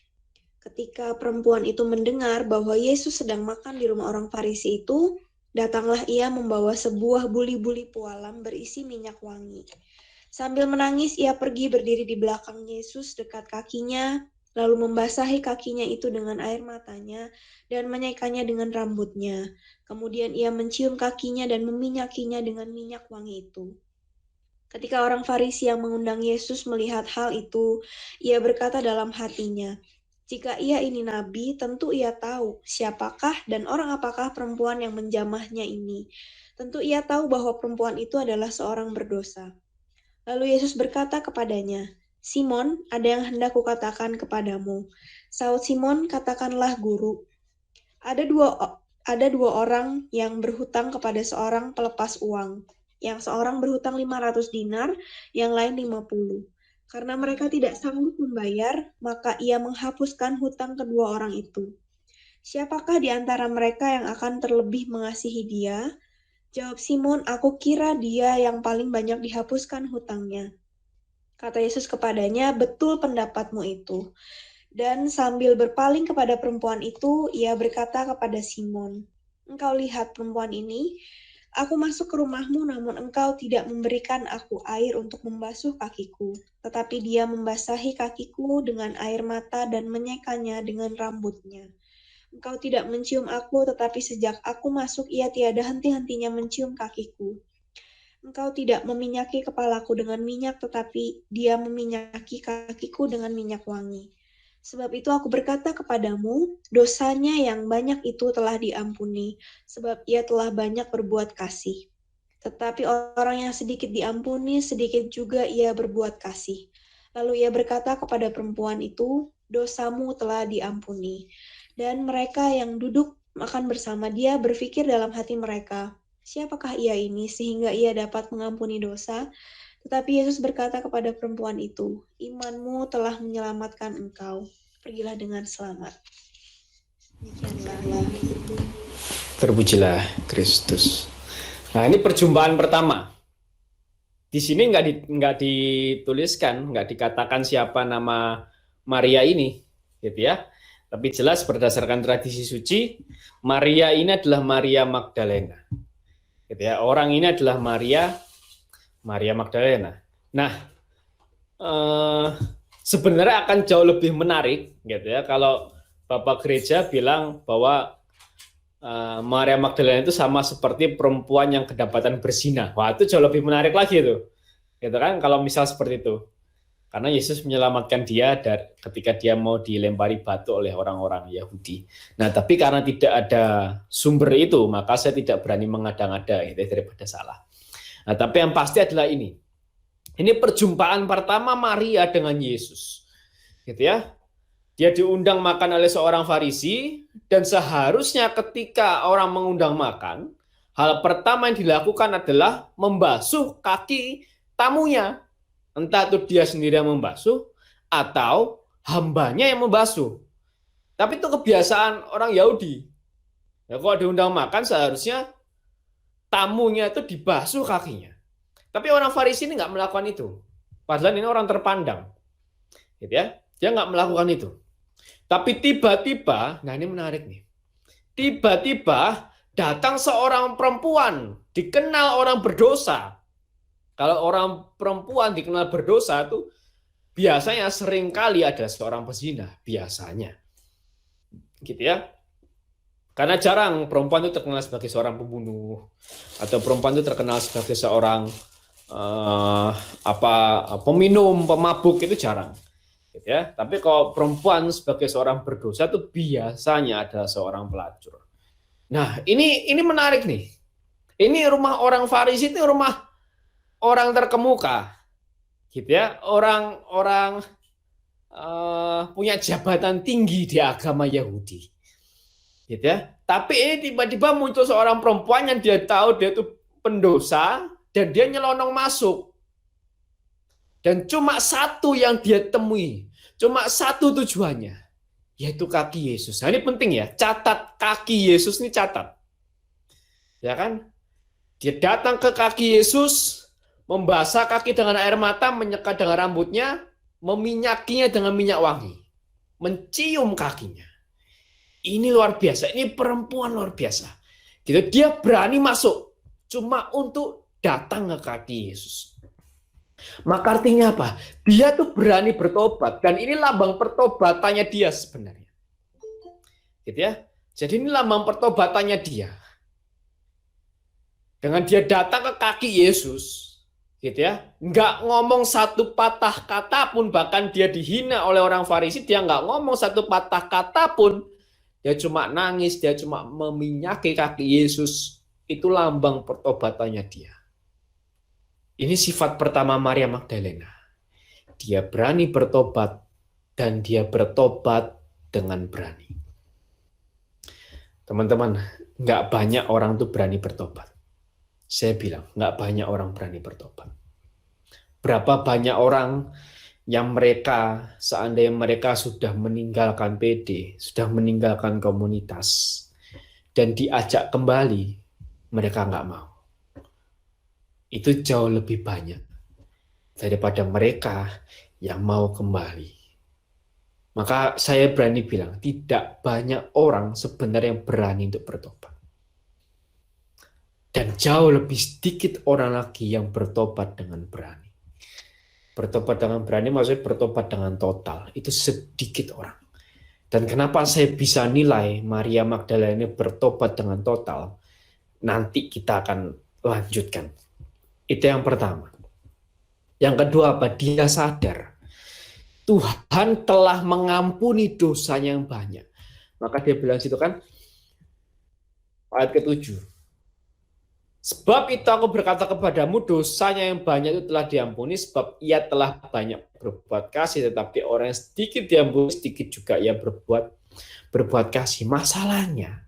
Ketika perempuan itu mendengar bahwa Yesus sedang makan di rumah orang Farisi itu, datanglah ia membawa sebuah buli-buli pualam berisi minyak wangi. Sambil menangis, ia pergi berdiri di belakang Yesus dekat kakinya, lalu membasahi kakinya itu dengan air matanya dan menyaikanya dengan rambutnya. Kemudian ia mencium kakinya dan meminyakinya dengan minyak wangi itu. Ketika orang Farisi yang mengundang Yesus melihat hal itu, ia berkata dalam hatinya, "Jika ia ini nabi, tentu ia tahu siapakah dan orang apakah perempuan yang menjamahnya ini. Tentu ia tahu bahwa perempuan itu adalah seorang berdosa." Lalu Yesus berkata kepadanya, "Simon, ada yang hendak kukatakan kepadamu." Saud Simon, "Katakanlah, Guru." Ada dua orang yang berhutang kepada seorang pelepas uang. Yang seorang berhutang 500 dinar, yang lain 50. Karena mereka tidak sanggup membayar, maka ia menghapuskan hutang kedua orang itu. "Siapakah di antara mereka yang akan terlebih mengasihi dia?" Jawab Simon, "Aku kira dia yang paling banyak dihapuskan hutangnya." Kata Yesus kepadanya, "Betul pendapatmu itu." Dan sambil berpaling kepada perempuan itu, ia berkata kepada Simon, "Engkau lihat perempuan ini? Aku masuk ke rumahmu, namun engkau tidak memberikan aku air untuk membasuh kakiku. Tetapi dia membasahi kakiku dengan air mata dan menyaikanya dengan rambutnya. Engkau tidak mencium aku, tetapi sejak aku masuk ia tiada henti-hentinya mencium kakiku. Engkau tidak meminyaki kepalaku dengan minyak, tetapi dia meminyaki kakiku dengan minyak wangi. Sebab itu aku berkata kepadamu, dosanya yang banyak itu telah diampuni, sebab ia telah banyak berbuat kasih. Tetapi orang yang sedikit diampuni, sedikit juga ia berbuat kasih. Lalu ia berkata kepada perempuan itu, "Dosamu telah diampuni." Dan mereka yang duduk makan bersama dia berpikir dalam hati mereka, "Siapakah ia ini sehingga ia dapat mengampuni dosa?" Tetapi Yesus berkata kepada perempuan itu, "Imanmu telah menyelamatkan engkau. Pergilah dengan selamat." Demikianlah. Terpujilah Kristus. Nah, ini perjumpaan pertama. Di sini nggak dituliskan, nggak dikatakan siapa nama Maria ini, gitu ya. Tapi jelas berdasarkan tradisi suci, Maria ini adalah Maria Magdalena. Gitu ya. Orang ini adalah Maria Magdalena. Nah, sebenarnya akan jauh lebih menarik, gitu ya, kalau Bapak Gereja bilang bahwa Maria Magdalena itu sama seperti perempuan yang kedapatan berzina. Wah, itu jauh lebih menarik lagi itu, gitu kan? Kalau misal seperti itu, karena Yesus menyelamatkan dia ketika dia mau dilempari batu oleh orang-orang Yahudi. Nah, tapi karena tidak ada sumber itu, maka saya tidak berani mengada-ngada, gitu, daripada salah. Nah, tapi yang pasti adalah ini. Ini perjumpaan pertama Maria dengan Yesus, gitu ya. Dia diundang makan oleh seorang Farisi, dan seharusnya ketika orang mengundang makan, hal pertama yang dilakukan adalah membasuh kaki tamunya. Entah itu dia sendiri yang membasuh, atau hambanya yang membasuh. Tapi itu kebiasaan orang Yahudi. Ya, kalau diundang makan seharusnya tamunya itu dibasuh kakinya. Tapi orang Farisi ini nggak melakukan itu. Padahal ini orang terpandang. Gitu ya. Dia nggak melakukan itu. Tapi tiba-tiba, nah ini menarik nih. Tiba-tiba datang seorang perempuan, dikenal orang berdosa. Kalau orang perempuan dikenal berdosa itu biasanya seringkali ada seorang pezina, biasanya. Gitu ya. Karena jarang perempuan itu terkenal sebagai seorang pembunuh, atau perempuan itu terkenal sebagai seorang peminum, pemabuk, itu jarang. Gitu ya. Tapi kalau perempuan sebagai seorang berdosa itu biasanya adalah seorang pelacur. Nah, ini menarik nih. Ini rumah orang Farisi, itu rumah orang terkemuka. Gitu ya. Orang punya jabatan tinggi di agama Yahudi. Gitu ya. Tapi ini tiba-tiba muncul seorang perempuan yang dia tahu dia itu pendosa, dan dia nyelonong masuk. Dan cuma satu yang dia temui, cuma satu tujuannya, yaitu kaki Yesus. Nah, ini penting ya, catat kaki Yesus ini, catat. Ya kan? Dia datang ke kaki Yesus, membasah kaki dengan air mata, menyekat dengan rambutnya, meminyakinya dengan minyak wangi, mencium kakinya. Ini luar biasa, ini perempuan luar biasa. Gitu, dia berani masuk cuma untuk datang ke kaki Yesus. Maka artinya apa? Dia tuh berani bertobat, dan ini lambang pertobatannya dia sebenarnya. Gitu ya. Jadi ini lambang pertobatannya dia. Dengan dia datang ke kaki Yesus, gitu ya, nggak ngomong satu patah kata pun, bahkan dia dihina oleh orang Farisi, dia nggak ngomong satu patah kata pun, dia cuma nangis, dia cuma meminyaki kaki Yesus. Itu lambang pertobatannya dia. Ini sifat pertama Maria Magdalena. Dia berani bertobat, dan dia bertobat dengan berani. Teman-teman, nggak banyak orang tuh berani bertobat. Saya bilang, nggak banyak orang berani bertobat. Berapa banyak orang yang mereka, seandainya mereka sudah meninggalkan PD, sudah meninggalkan komunitas, dan diajak kembali, mereka nggak mau. Itu jauh lebih banyak daripada mereka yang mau kembali. Maka saya berani bilang, tidak banyak orang sebenarnya yang berani untuk bertobat. Dan jauh lebih sedikit orang lagi yang bertobat dengan berani. Bertobat dengan berani maksudnya bertobat dengan total. Itu sedikit orang. Dan kenapa saya bisa nilai Maria Magdalena ini bertobat dengan total? Nanti kita akan lanjutkan. Itu yang pertama. Yang kedua apa? Dia sadar Tuhan telah mengampuni dosanya yang banyak. Maka dia bilang situ kan, ayat ke-7. Sebab itu aku berkata kepadamu, dosanya yang banyak itu telah diampuni, sebab ia telah banyak berbuat kasih. Tetapi orang yang sedikit diampuni, sedikit juga ia berbuat kasih. Masalahnya,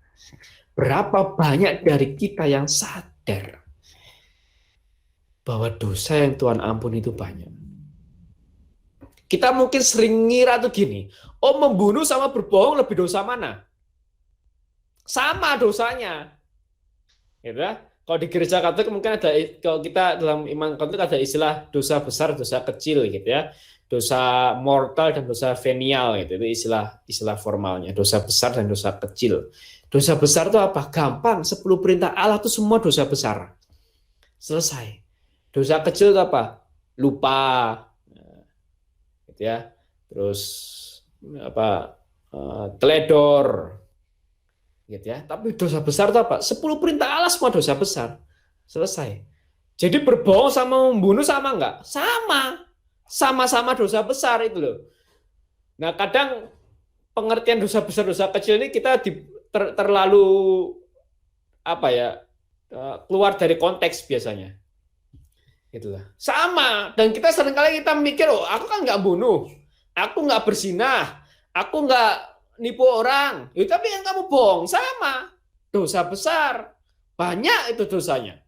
berapa banyak dari kita yang sadar bahwa dosa yang Tuhan ampuni itu banyak. Kita mungkin sering ngira tuh gini, oh membunuh sama berbohong lebih dosa mana? Sama dosanya. Gitu ya. Kalau di gereja Katolik mungkin ada, kalau kita dalam iman Katolik ada istilah dosa besar, dosa kecil gitu ya. Dosa mortal dan dosa venial gitu. Itu istilah formalnya, dosa besar dan dosa kecil. Dosa besar itu apa? Gampang, 10 perintah Allah itu semua dosa besar. Selesai. Dosa kecil itu apa? Lupa. Gitu ya. Terus teledor. Gitu ya. Tapi dosa besar itu apa? 10 perintah Allah semua dosa besar. Selesai. Jadi berbohong sama membunuh sama enggak? Sama. Sama-sama dosa besar itu loh. Nah, kadang pengertian dosa besar, dosa kecil ini kita terlalu keluar dari konteks biasanya. Itulah. Sama. Dan kita seringkali kita mikir, oh, aku kan enggak bunuh. Aku enggak berzinah. Aku enggak nipu orang, tapi yang kamu bohong sama, dosa besar, banyak itu dosanya,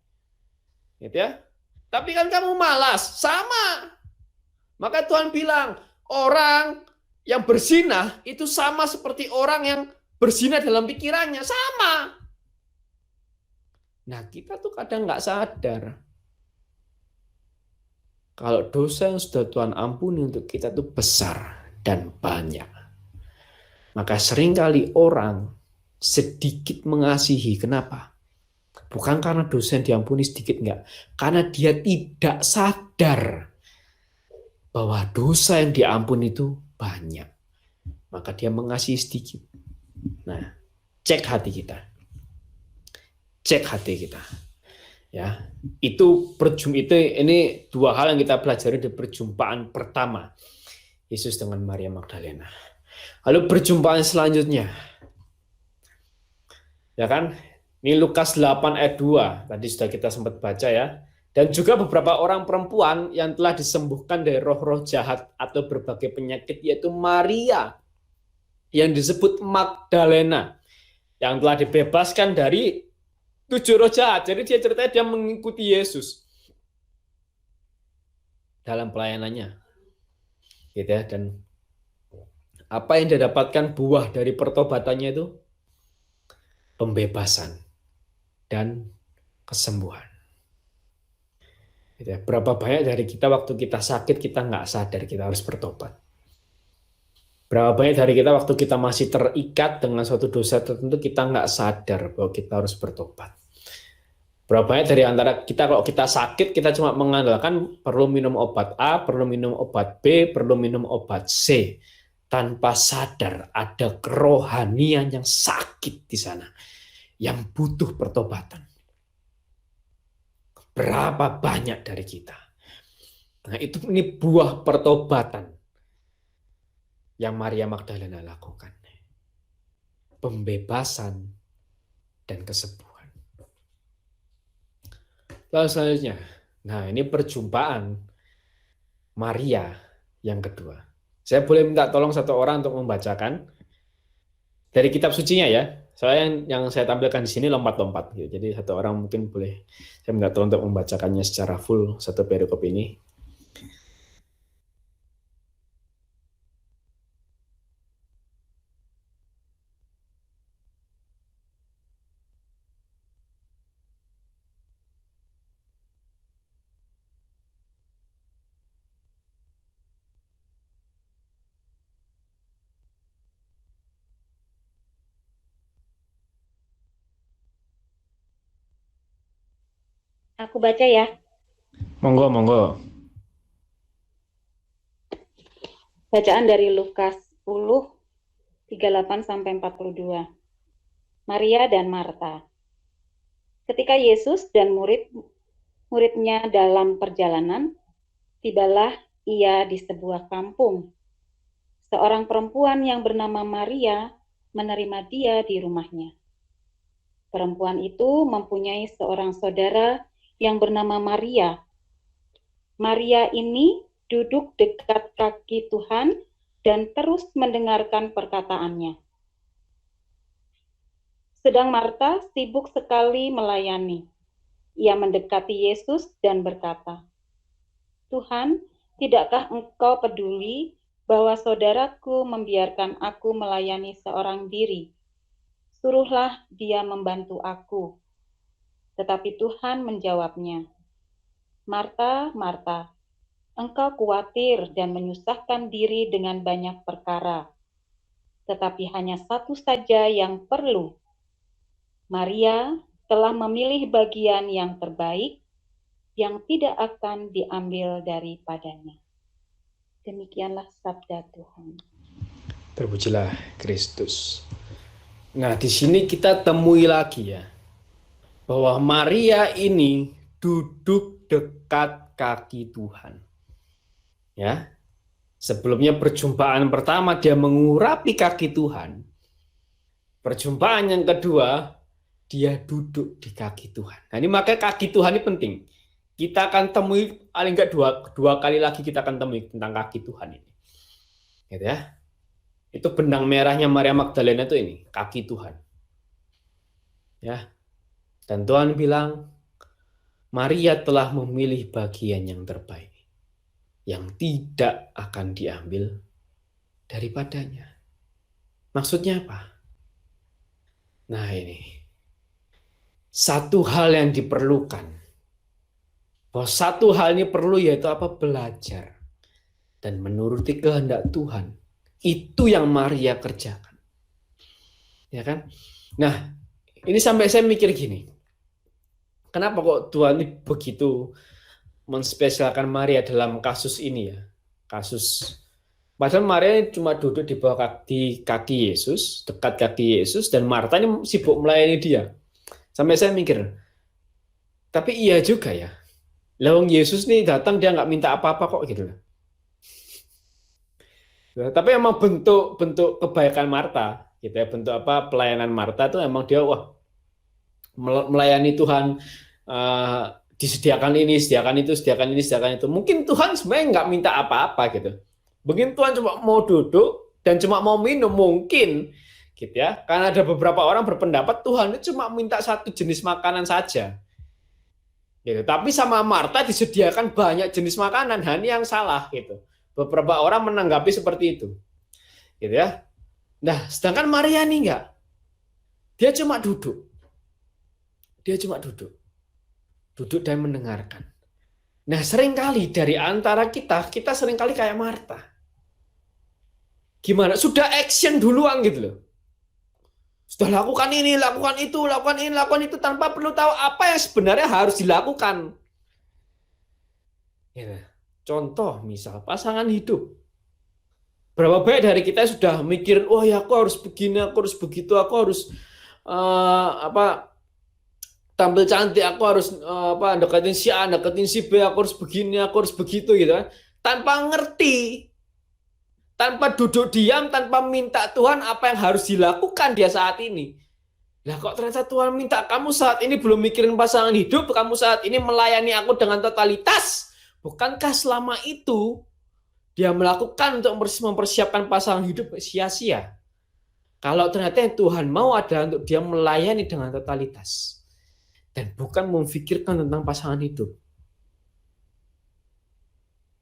gitu ya. Tapi kan kamu malas, sama. Maka Tuhan bilang orang yang berzina itu sama seperti orang yang berzina dalam pikirannya, sama. Nah kita tuh kadang nggak sadar kalau dosa yang sudah Tuhan ampuni untuk kita itu besar dan banyak. Maka seringkali orang sedikit mengasihi. Kenapa? Bukan karena dosa yang diampuni sedikit, enggak. Karena dia tidak sadar bahwa dosa yang diampuni itu banyak. Maka dia mengasihi sedikit. Nah, cek hati kita. Cek hati kita. Ya, ini dua hal yang kita pelajari di perjumpaan pertama Yesus dengan Maria Magdalena. Lalu perjumpaan selanjutnya. Ya kan? Ini Lukas 8 ayat 2. Tadi sudah kita sempat baca ya. Dan juga beberapa orang perempuan yang telah disembuhkan dari roh-roh jahat atau berbagai penyakit, yaitu Maria yang disebut Magdalena, yang telah dibebaskan dari 7 roh jahat. Jadi dia ceritanya dia mengikuti Yesus dalam pelayanannya. Gitu ya. Dan apa yang dia dapatkan buah dari pertobatannya itu? Pembebasan dan kesembuhan. Gitu ya. Berapa banyak dari kita waktu kita sakit kita nggak sadar kita harus bertobat. Berapa banyak dari kita waktu kita masih terikat dengan suatu dosa tertentu kita nggak sadar bahwa kita harus bertobat. Berapa banyak dari antara kita kalau kita sakit kita cuma mengandalkan perlu minum obat A, perlu minum obat B, perlu minum obat C. Tanpa sadar ada kerohanian yang sakit di sana, yang butuh pertobatan. Berapa banyak dari kita? Nah, ini buah pertobatan yang Maria Magdalena lakukan. Pembebasan dan kesembuhan. Lalu selanjutnya, nah ini perjumpaan Maria yang kedua. Saya boleh minta tolong satu orang untuk membacakan dari kitab sucinya ya. Soalnya yang saya tampilkan di sini lompat-lompat gitu. Jadi satu orang mungkin boleh saya minta tolong untuk membacakannya secara full satu perikop ini. Aku baca ya. Monggo, monggo. Bacaan dari Lukas 10, 38 sampai 42. Maria dan Marta. Ketika Yesus dan murid-muridnya dalam perjalanan, tibalah ia di sebuah kampung. Seorang perempuan yang bernama Maria menerima dia di rumahnya. Perempuan itu mempunyai seorang saudara yang bernama Maria. Maria ini duduk dekat kaki Tuhan dan terus mendengarkan perkataannya. Sedang Marta sibuk sekali melayani. Ia mendekati Yesus dan berkata, "Tuhan, tidakkah Engkau peduli bahwa saudaraku membiarkan aku melayani seorang diri? Suruhlah dia membantu aku." Tetapi Tuhan menjawabnya, "Marta, Marta, engkau khawatir dan menyusahkan diri dengan banyak perkara. Tetapi hanya satu saja yang perlu. Maria telah memilih bagian yang terbaik yang tidak akan diambil daripadanya." Demikianlah sabda Tuhan. Terpujilah Kristus. Nah, di sini kita temui lagi ya, bahwa Maria ini duduk dekat kaki Tuhan. Ya. Sebelumnya perjumpaan pertama dia mengurapi kaki Tuhan. Perjumpaan yang kedua dia duduk di kaki Tuhan. Nah, ini makanya kaki Tuhan ini penting. Kita akan temui paling enggak dua kali lagi kita akan temui tentang kaki Tuhan ini. Gitu ya. Itu benang merahnya Maria Magdalena itu ini, kaki Tuhan. Ya. Dan Tuhan bilang, Maria telah memilih bagian yang terbaik, yang tidak akan diambil daripadanya. Maksudnya apa? Nah ini, satu hal yang diperlukan, bahwa satu hal ini perlu yaitu apa? Belajar dan menuruti kehendak Tuhan. Itu yang Maria kerjakan. Ya kan? Nah, ini sampai saya mikir gini. Kenapa kok Tuhan ini begitu menspesialkan Maria dalam kasus ini ya? Kasus padahal Maria cuma duduk di bawah kaki Yesus, dekat kaki Yesus, dan Marta ini sibuk melayani dia. Sampai saya mikir, tapi iya juga ya. Lawang Yesus nih datang dia nggak minta apa-apa kok gitu. Nah, tapi emang bentuk kebaikan Marta, gitu ya, bentuk apa pelayanan Marta itu emang dia wah melayani Tuhan, disediakan ini, sediakan itu, sediakan ini, sediakan itu. Mungkin Tuhan sebenarnya nggak minta apa-apa gitu. Mungkin Tuhan cuma mau duduk dan cuma mau minum mungkin, gitu ya. Karena ada beberapa orang berpendapat Tuhan itu cuma minta satu jenis makanan saja. Gitu. Tapi sama Marta disediakan banyak jenis makanan, ini yang salah gitu. Beberapa orang menanggapi seperti itu, gitu ya. Nah, sedangkan Maria nih enggak, dia cuma duduk, duduk dan mendengarkan. Nah, seringkali dari antara kita seringkali kayak Marta. Gimana? Sudah action duluan gitu loh. Sudah lakukan ini, lakukan itu, lakukan ini, lakukan itu tanpa perlu tahu apa yang sebenarnya harus dilakukan. Ya. Contoh misal pasangan hidup. Berapa banyak dari kita sudah mikirin, oh ya aku harus begini, aku harus begitu, aku harus tampil cantik, aku harus deketin si A, deketin si B, aku harus begini, aku harus begitu gitu kan. Tanpa ngerti, tanpa duduk diam, tanpa minta Tuhan apa yang harus dilakukan dia saat ini. Lah kok ternyata Tuhan minta kamu saat ini belum mikirin pasangan hidup, kamu saat ini melayani aku dengan totalitas. Bukankah selama itu dia melakukan untuk mempersiapkan pasangan hidup sia-sia? Kalau ternyata yang Tuhan mau adalah untuk dia melayani dengan totalitas dan bukan memikirkan tentang pasangan hidup.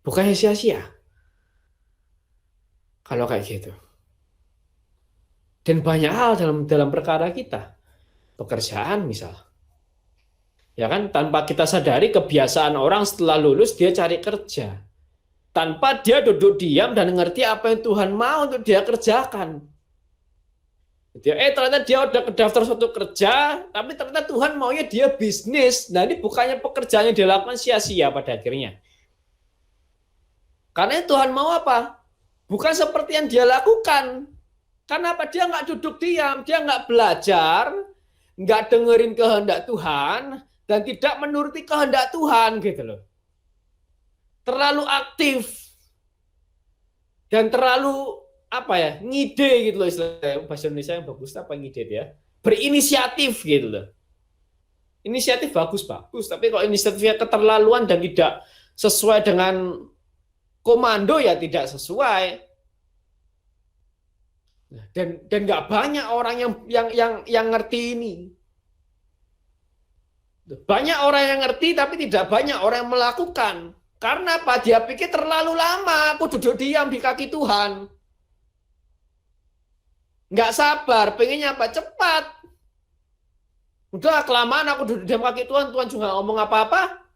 Bukannya sia-sia kalau kayak gitu. Dan banyak hal dalam perkara kita, pekerjaan misal. Ya kan, tanpa kita sadari kebiasaan orang setelah lulus dia cari kerja. Tanpa dia duduk diam dan ngerti apa yang Tuhan mau untuk dia kerjakan. Ternyata dia udah kedaftar suatu kerja, tapi ternyata Tuhan maunya dia bisnis. Nah ini bukannya pekerjaan yang dia lakukan sia-sia pada akhirnya. Karena Tuhan mau apa? Bukan seperti yang dia lakukan. Karena apa? Dia nggak duduk diam, dia nggak belajar, nggak dengerin kehendak Tuhan, dan tidak menuruti kehendak Tuhan gitu loh. Terlalu aktif dan terlalu ngide gitu loh istilahnya, bahasa Indonesia yang bagus apa ngide ya. berinisiatif gitu loh. Inisiatif bagus, tapi kalau inisiatifnya keterlaluan dan tidak sesuai dengan komando ya tidak sesuai. Dan nggak banyak orang yang ngerti ini. Banyak orang yang ngerti tapi tidak banyak orang yang melakukan. Karena apa? Dia pikir terlalu lama aku duduk diam di kaki Tuhan. Nggak sabar, pengennya apa? Cepat. Udah kelamaan aku duduk diam kaki Tuhan, Tuhan juga ngomong apa-apa.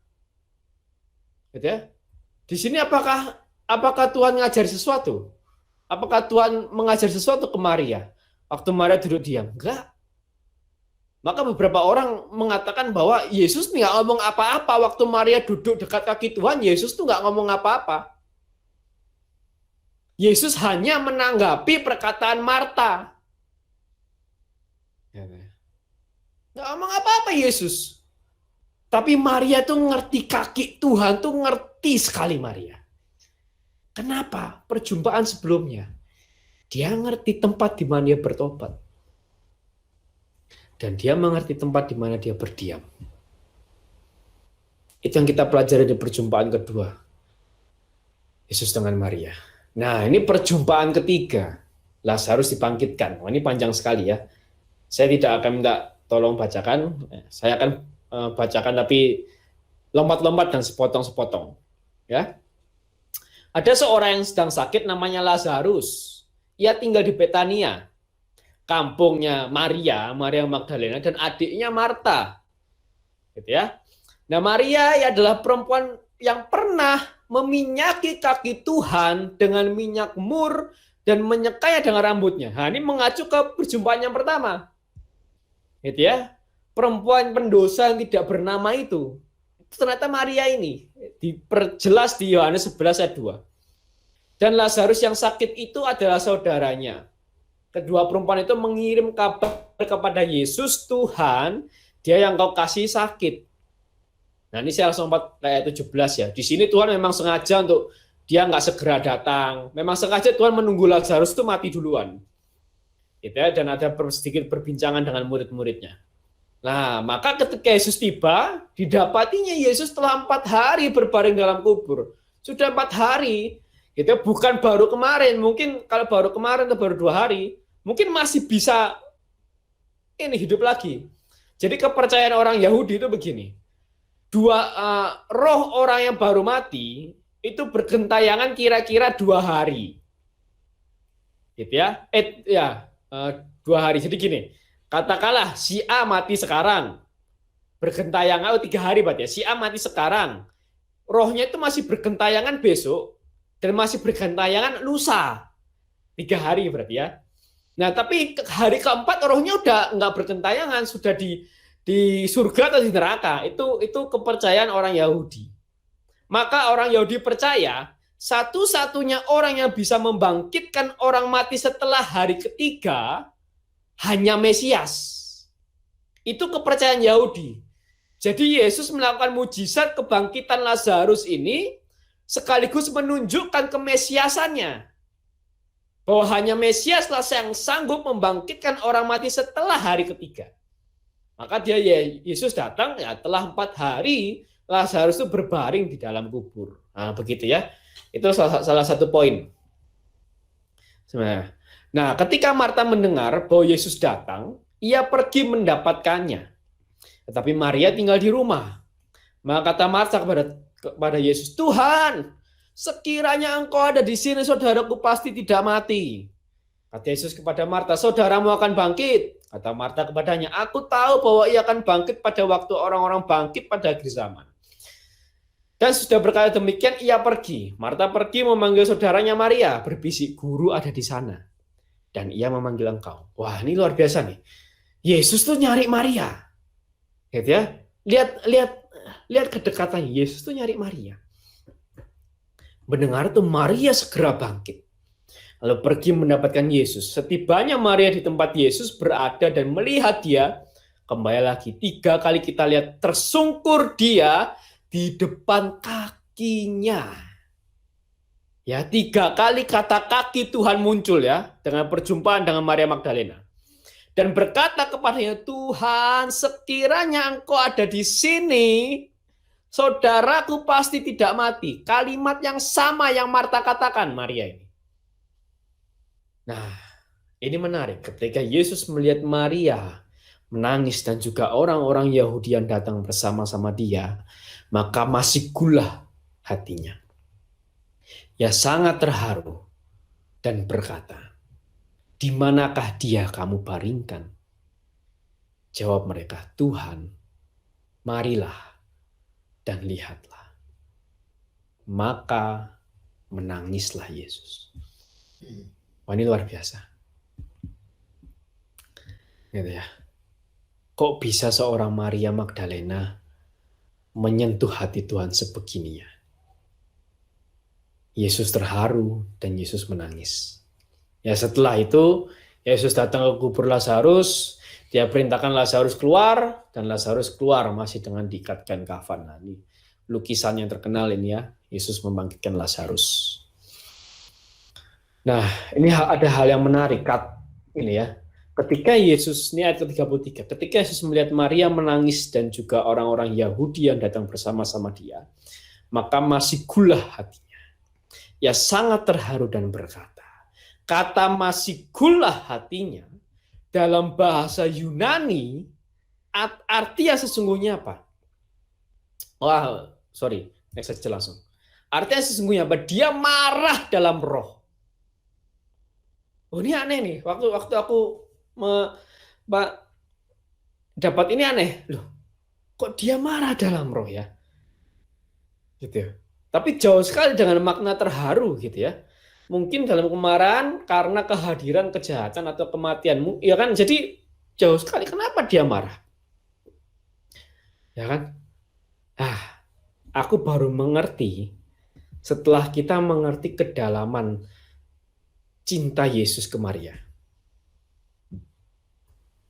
Gitu ya. Di sini apakah Tuhan ngajar sesuatu? Apakah Tuhan mengajar sesuatu ke Maria? Waktu Maria duduk diam? Enggak. Maka beberapa orang mengatakan bahwa Yesus nggak ngomong apa-apa waktu Maria duduk dekat kaki Tuhan. Yesus tuh nggak ngomong apa-apa. Yesus hanya menanggapi perkataan Marta. Nggak ngomong apa-apa Yesus. Tapi Maria tuh ngerti kaki Tuhan tuh ngerti sekali Maria. Kenapa? Perjumpaan sebelumnya. Dia ngerti tempat di mana dia bertobat. Dan dia mengerti tempat di mana dia berdiam. Itu yang kita pelajari di perjumpaan kedua. Yesus dengan Maria. Nah, ini perjumpaan ketiga. Lazarus dibangkitkan. Oh, ini panjang sekali ya. Saya tidak akan minta tolong bacakan. Saya akan bacakan tapi lompat-lompat dan sepotong-sepotong. Ya. Ada seorang yang sedang sakit namanya Lazarus. Ia tinggal di Betania, kampungnya Maria Magdalena dan adiknya Marta. Gitu ya. Nah, Maria adalah perempuan yang pernah meminyaki kaki Tuhan dengan minyak mur dan menyekanya dengan rambutnya. Nah, ini mengacu ke perjumpaan yang pertama. Gitu ya. Perempuan pendosa yang tidak bernama itu. Ternyata Maria ini diperjelas di Yohanes 11 ayat 2. Dan Lazarus yang sakit itu adalah saudaranya. Kedua perempuan itu mengirim kabar kepada Yesus, Tuhan, dia yang kau kasih sakit. Nah, ini saya langsung ayat 17 ya. Di sini Tuhan memang sengaja untuk dia nggak segera datang. Memang sengaja Tuhan menunggu Lazarus itu mati duluan. Gitu ya, dan ada sedikit perbincangan dengan murid-muridnya. Nah, maka ketika Yesus tiba, didapatinya Yesus setelah 4 hari berbaring dalam kubur. Sudah 4 hari, gitu, bukan baru kemarin. Mungkin kalau baru kemarin atau baru 2 hari, mungkin masih bisa ini hidup lagi. Jadi kepercayaan orang Yahudi itu begini. Roh orang yang baru mati itu bergentayangan kira-kira 2 hari. Gitu ya. 2 hari. Jadi gini. Katakanlah si A mati sekarang, bergentayangan 3 hari berarti ya. Si A mati sekarang, rohnya itu masih bergentayangan besok dan masih bergentayangan lusa, 3 hari berarti ya. Nah tapi hari keempat rohnya udah nggak bergentayangan, sudah di surga atau di neraka. Itu kepercayaan orang Yahudi. Maka orang Yahudi percaya satu-satunya orang yang bisa membangkitkan orang mati setelah hari ketiga hanya Mesias. Itu kepercayaan Yahudi. Jadi Yesus melakukan mujizat kebangkitan Lazarus ini sekaligus menunjukkan kemesiasannya. Bahwa hanya Mesiaslah yang sanggup membangkitkan orang mati setelah hari ketiga. Maka Yesus datang ya telah 4 hari Lazarus itu berbaring di dalam kubur. Nah, begitu ya. Itu salah satu poin. Nah, ketika Marta mendengar bahwa Yesus datang, ia pergi mendapatkannya. Tetapi Maria tinggal di rumah. Maka kata Marta kepada Yesus, Tuhan, sekiranya engkau ada di sini, saudaraku pasti tidak mati. Kata Yesus kepada Marta, saudaramu akan bangkit. Kata Marta kepadanya, aku tahu bahwa ia akan bangkit pada waktu orang-orang bangkit pada akhir zaman. Dan sudah berkata demikian, ia pergi. Marta pergi memanggil saudaranya Maria, berbisik, guru ada di sana. Dan ia memanggil engkau. Wah, ini luar biasa nih. Yesus tuh nyari Maria. Gitu ya. Lihat kedekatannya. Yesus tuh nyari Maria. Mendengar tuh Maria segera bangkit. Lalu pergi mendapatkan Yesus. Setibanya Maria di tempat Yesus berada dan melihat dia, kembali lagi 3 kali kita lihat tersungkur dia di depan kakinya. Ya, 3 kali kata kaki Tuhan muncul ya dengan perjumpaan dengan Maria Magdalena. dan berkata kepadanya, Tuhan, sekiranya engkau ada di sini, saudaraku pasti tidak mati. Kalimat yang sama yang Marta katakan, Maria ini. Nah, ini menarik. Ketika Yesus melihat Maria menangis dan juga orang-orang Yahudi yang datang bersama-sama dia, maka masih gula hatinya. Ia sangat terharu dan berkata, di manakah dia kamu baringkan? Jawab mereka, Tuhan, marilah dan lihatlah. Maka menangislah Yesus. Wah, ini luar biasa. Gitu ya. Kok bisa seorang Maria Magdalena menyentuh hati Tuhan sebegininya? Yesus terharu dan Yesus menangis. Ya, setelah itu Yesus datang ke kubur Lazarus, dia perintahkan Lazarus keluar, dan Lazarus keluar masih dengan diikatkan kafan. Nah, ini lukisan yang terkenal ini ya, Yesus membangkitkan Lazarus. Nah, ini ada hal yang menarik ini ya. Ketika Yesus, ini ayat ke-33, ketika Yesus melihat Maria menangis dan juga orang-orang Yahudi yang datang bersama-sama dia, maka masih gula hatinya. Ia sangat terharu dan berkata, kata masih gula hatinya dalam bahasa Yunani artinya sesungguhnya apa? Wah, sorry, next saja langsung. Artinya sesungguhnya apa? Dia marah dalam roh. Oh, ini aneh nih. Waktu aku dapat ini aneh loh. Kok dia marah dalam roh ya? Gitu ya. Tapi jauh sekali dengan makna terharu gitu ya. Mungkin dalam kemarahan karena kehadiran kejahatan atau kematianmu, ya kan? Jadi jauh sekali. Kenapa dia marah? Ya kan? Aku baru mengerti setelah kita mengerti kedalaman cinta Yesus ke Maria.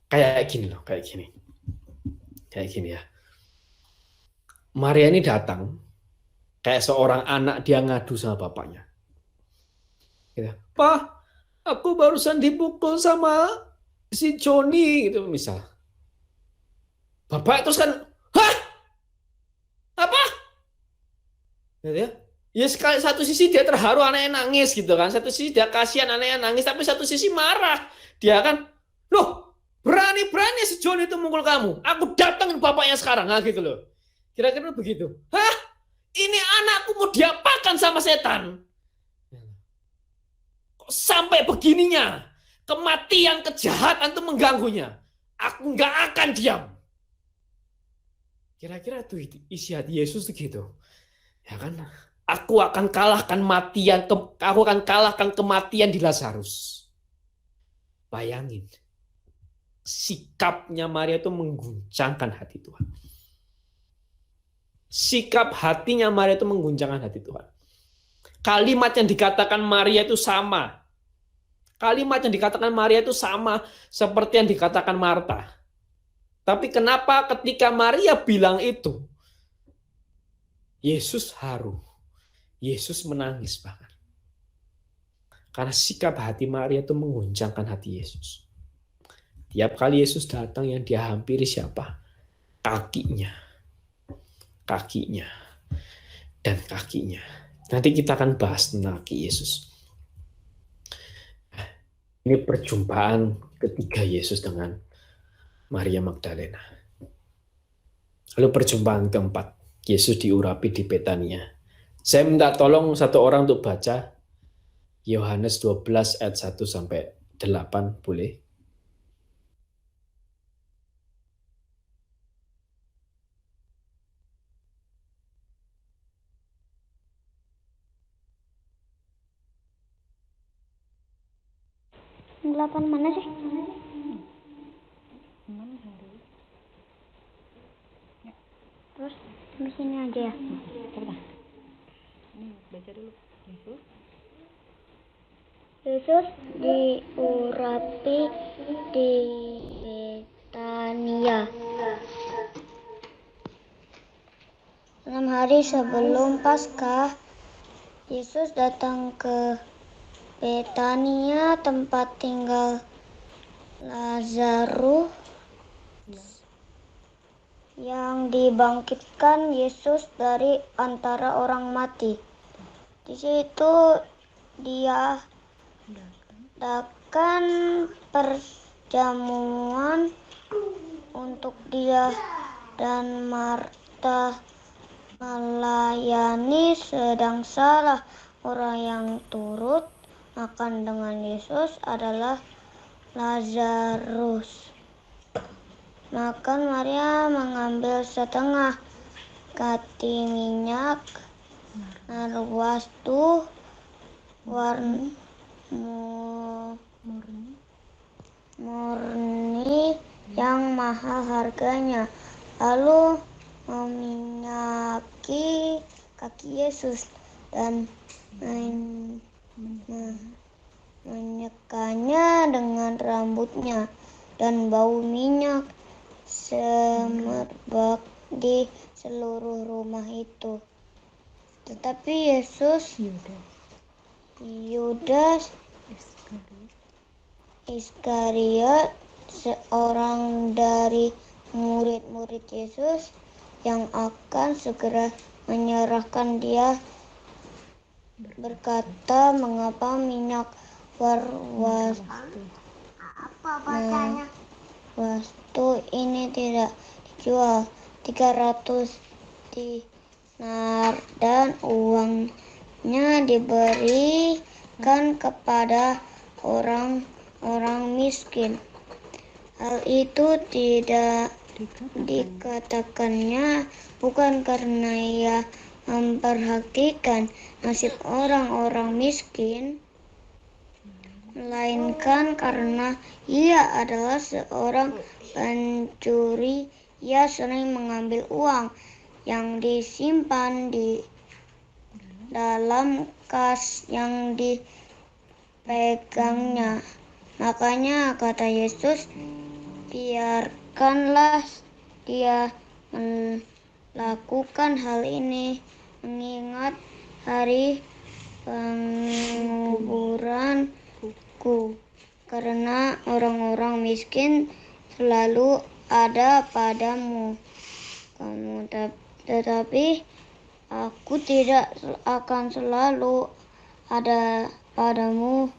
Kayak gini loh, kayak gini. Kayak gini ya. Maria ini datang kayak seorang anak, dia ngadu sama bapaknya. Gitu. Pak, aku barusan dipukul sama si Joni gitu misal. Bapak terus kan, hah? Apa? Gitu ya. Ya sekali satu sisi dia terharu anaknya nangis gitu kan. Satu sisi dia kasihan anaknya nangis, tapi satu sisi marah. Dia kan, loh, berani-berani si Joni itu mukul kamu. Aku datangin bapaknya sekarang, nah gitu loh. Kira-kira begitu. Hah? Ini anakku mau diapakan sama setan? Kok sampai begininya? Kematian, kejahatan itu mengganggunya. Aku nggak akan diam. Kira-kira tuh isi hati Yesus gitu. Ya kan? Aku akan kalahkan kematian di Lazarus. Bayangin. Sikapnya Maria itu mengguncangkan hati Tuhan. Sikap hatinya Maria itu mengguncangkan hati Tuhan. Kalimat yang dikatakan Maria itu sama. Kalimat yang dikatakan Maria itu sama seperti yang dikatakan Marta. Tapi kenapa ketika Maria bilang itu, Yesus haru. Yesus menangis bahkan. Karena sikap hati Maria itu mengguncangkan hati Yesus. Tiap kali Yesus datang yang dia hampiri siapa? Kakinya. Kakinya. Dan kakinya. Nanti kita akan bahas tentang kaki Yesus. Ini perjumpaan ketiga Yesus dengan Maria Magdalena. Lalu perjumpaan keempat. Yesus diurapi di Betania. Saya minta tolong satu orang untuk baca Yohanes 12 ayat 1 sampai 8, boleh? Delapan mana sih? Terus di sini aja ya. Baca dulu. Yesus diurapi di Betania. 6 hari sebelum Paskah, Yesus datang ke Betania, tempat tinggal Lazarus yang dibangkitkan Yesus dari antara orang mati. Di situ dia adakan perjamuan untuk dia dan Marta melayani, sedang salah orang yang turut makan dengan Yesus adalah Lazarus. Maka Maria mengambil setengah kati minyak narwastu murni yang mahal harganya, lalu meminyaki kaki Yesus dan menyekanya dengan rambutnya, dan bau minyak semerbak di seluruh rumah itu. Tetapi Yudas Iskariot, seorang dari murid-murid Yesus yang akan segera menyerahkan dia, berkata, mengapa minyak wastu ini tidak dijual 300 dinar dan uangnya diberikan kepada orang-orang miskin. Hal itu tidak dikatakannya bukan karena ia memperhatikan nasib orang-orang miskin, melainkan karena ia adalah seorang pencuri. Ia sering mengambil uang yang disimpan di dalam kas yang dipegangnya. Makanya kata Yesus, biarkanlah dia melakukan hal ini, mengingat hari penguburanku, karena orang-orang miskin selalu ada padamu kamu, tetapi aku tidak akan selalu ada padamu.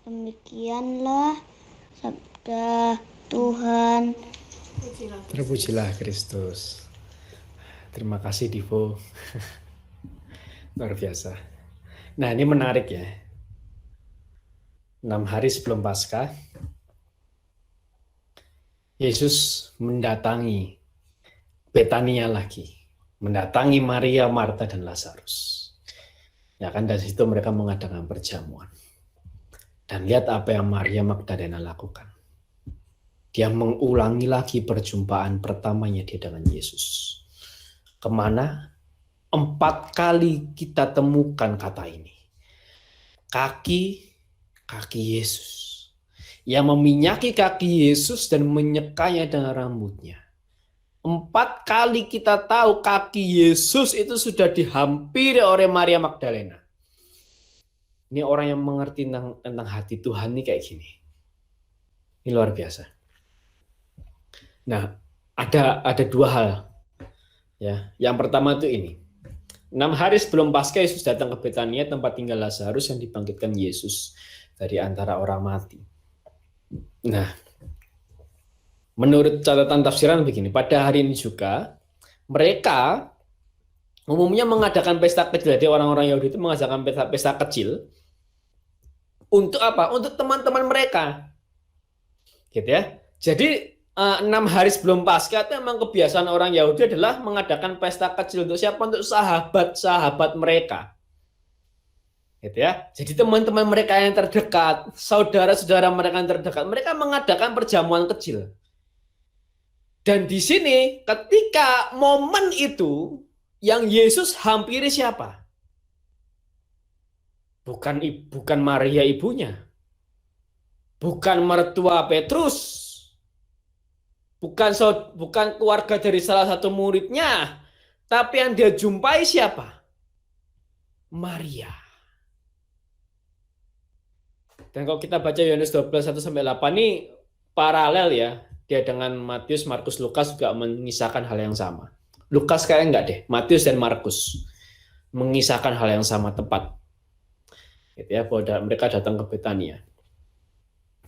Demikianlah sabda Tuhan. Terpujilah Kristus. Terima kasih Divo. Luar biasa. Nah, ini menarik ya. 6 hari sebelum Paskah, Yesus mendatangi Betania lagi, mendatangi Maria, Marta, dan Lazarus. Ya kan, dari situ mereka mengadakan perjamuan. Dan lihat apa yang Maria Magdalena lakukan. Dia mengulangi lagi perjumpaan pertamanya dia dengan Yesus. Kemana? 4 kali kita temukan kata ini. Kaki Yesus. Yang meminyaki kaki Yesus dan menyekanya dengan rambutnya. 4 kali kita tahu kaki Yesus itu sudah dihampiri oleh Maria Magdalena. Ini orang yang mengerti tentang hati Tuhan ini kayak gini. Ini luar biasa. Nah, ada 2 hal. Ya, yang pertama itu ini. 6 hari sebelum Paskah Yesus datang ke Betania, tempat tinggal Lazarus yang dibangkitkan Yesus dari antara orang mati. Nah, menurut catatan tafsiran begini, pada hari ini juga mereka umumnya mengadakan pesta kecil. Jadi orang-orang Yahudi itu mengadakan pesta kecil untuk apa? Untuk teman-teman mereka. Gitu ya. Jadi 6 hari sebelum Paskah itu memang kebiasaan orang Yahudi adalah mengadakan pesta kecil untuk siapa? Untuk sahabat-sahabat mereka. Gitu ya. Jadi teman-teman mereka yang terdekat, saudara-saudara mereka yang terdekat, mereka mengadakan perjamuan kecil. Dan di sini ketika momen itu yang Yesus hampiri siapa? Bukan Maria ibunya. Bukan mertua Petrus. Bukan keluarga dari salah satu muridnya. Tapi yang dia jumpai siapa? Maria. Dan kalau kita baca Yohanes 12:1-8 ini paralel ya. Dia dengan Matius, Markus, Lukas juga mengisahkan hal yang sama. Lukas kayaknya enggak deh. Matius dan Markus mengisahkan hal yang sama tepat. Gitu ya, bahwa mereka datang ke Betania.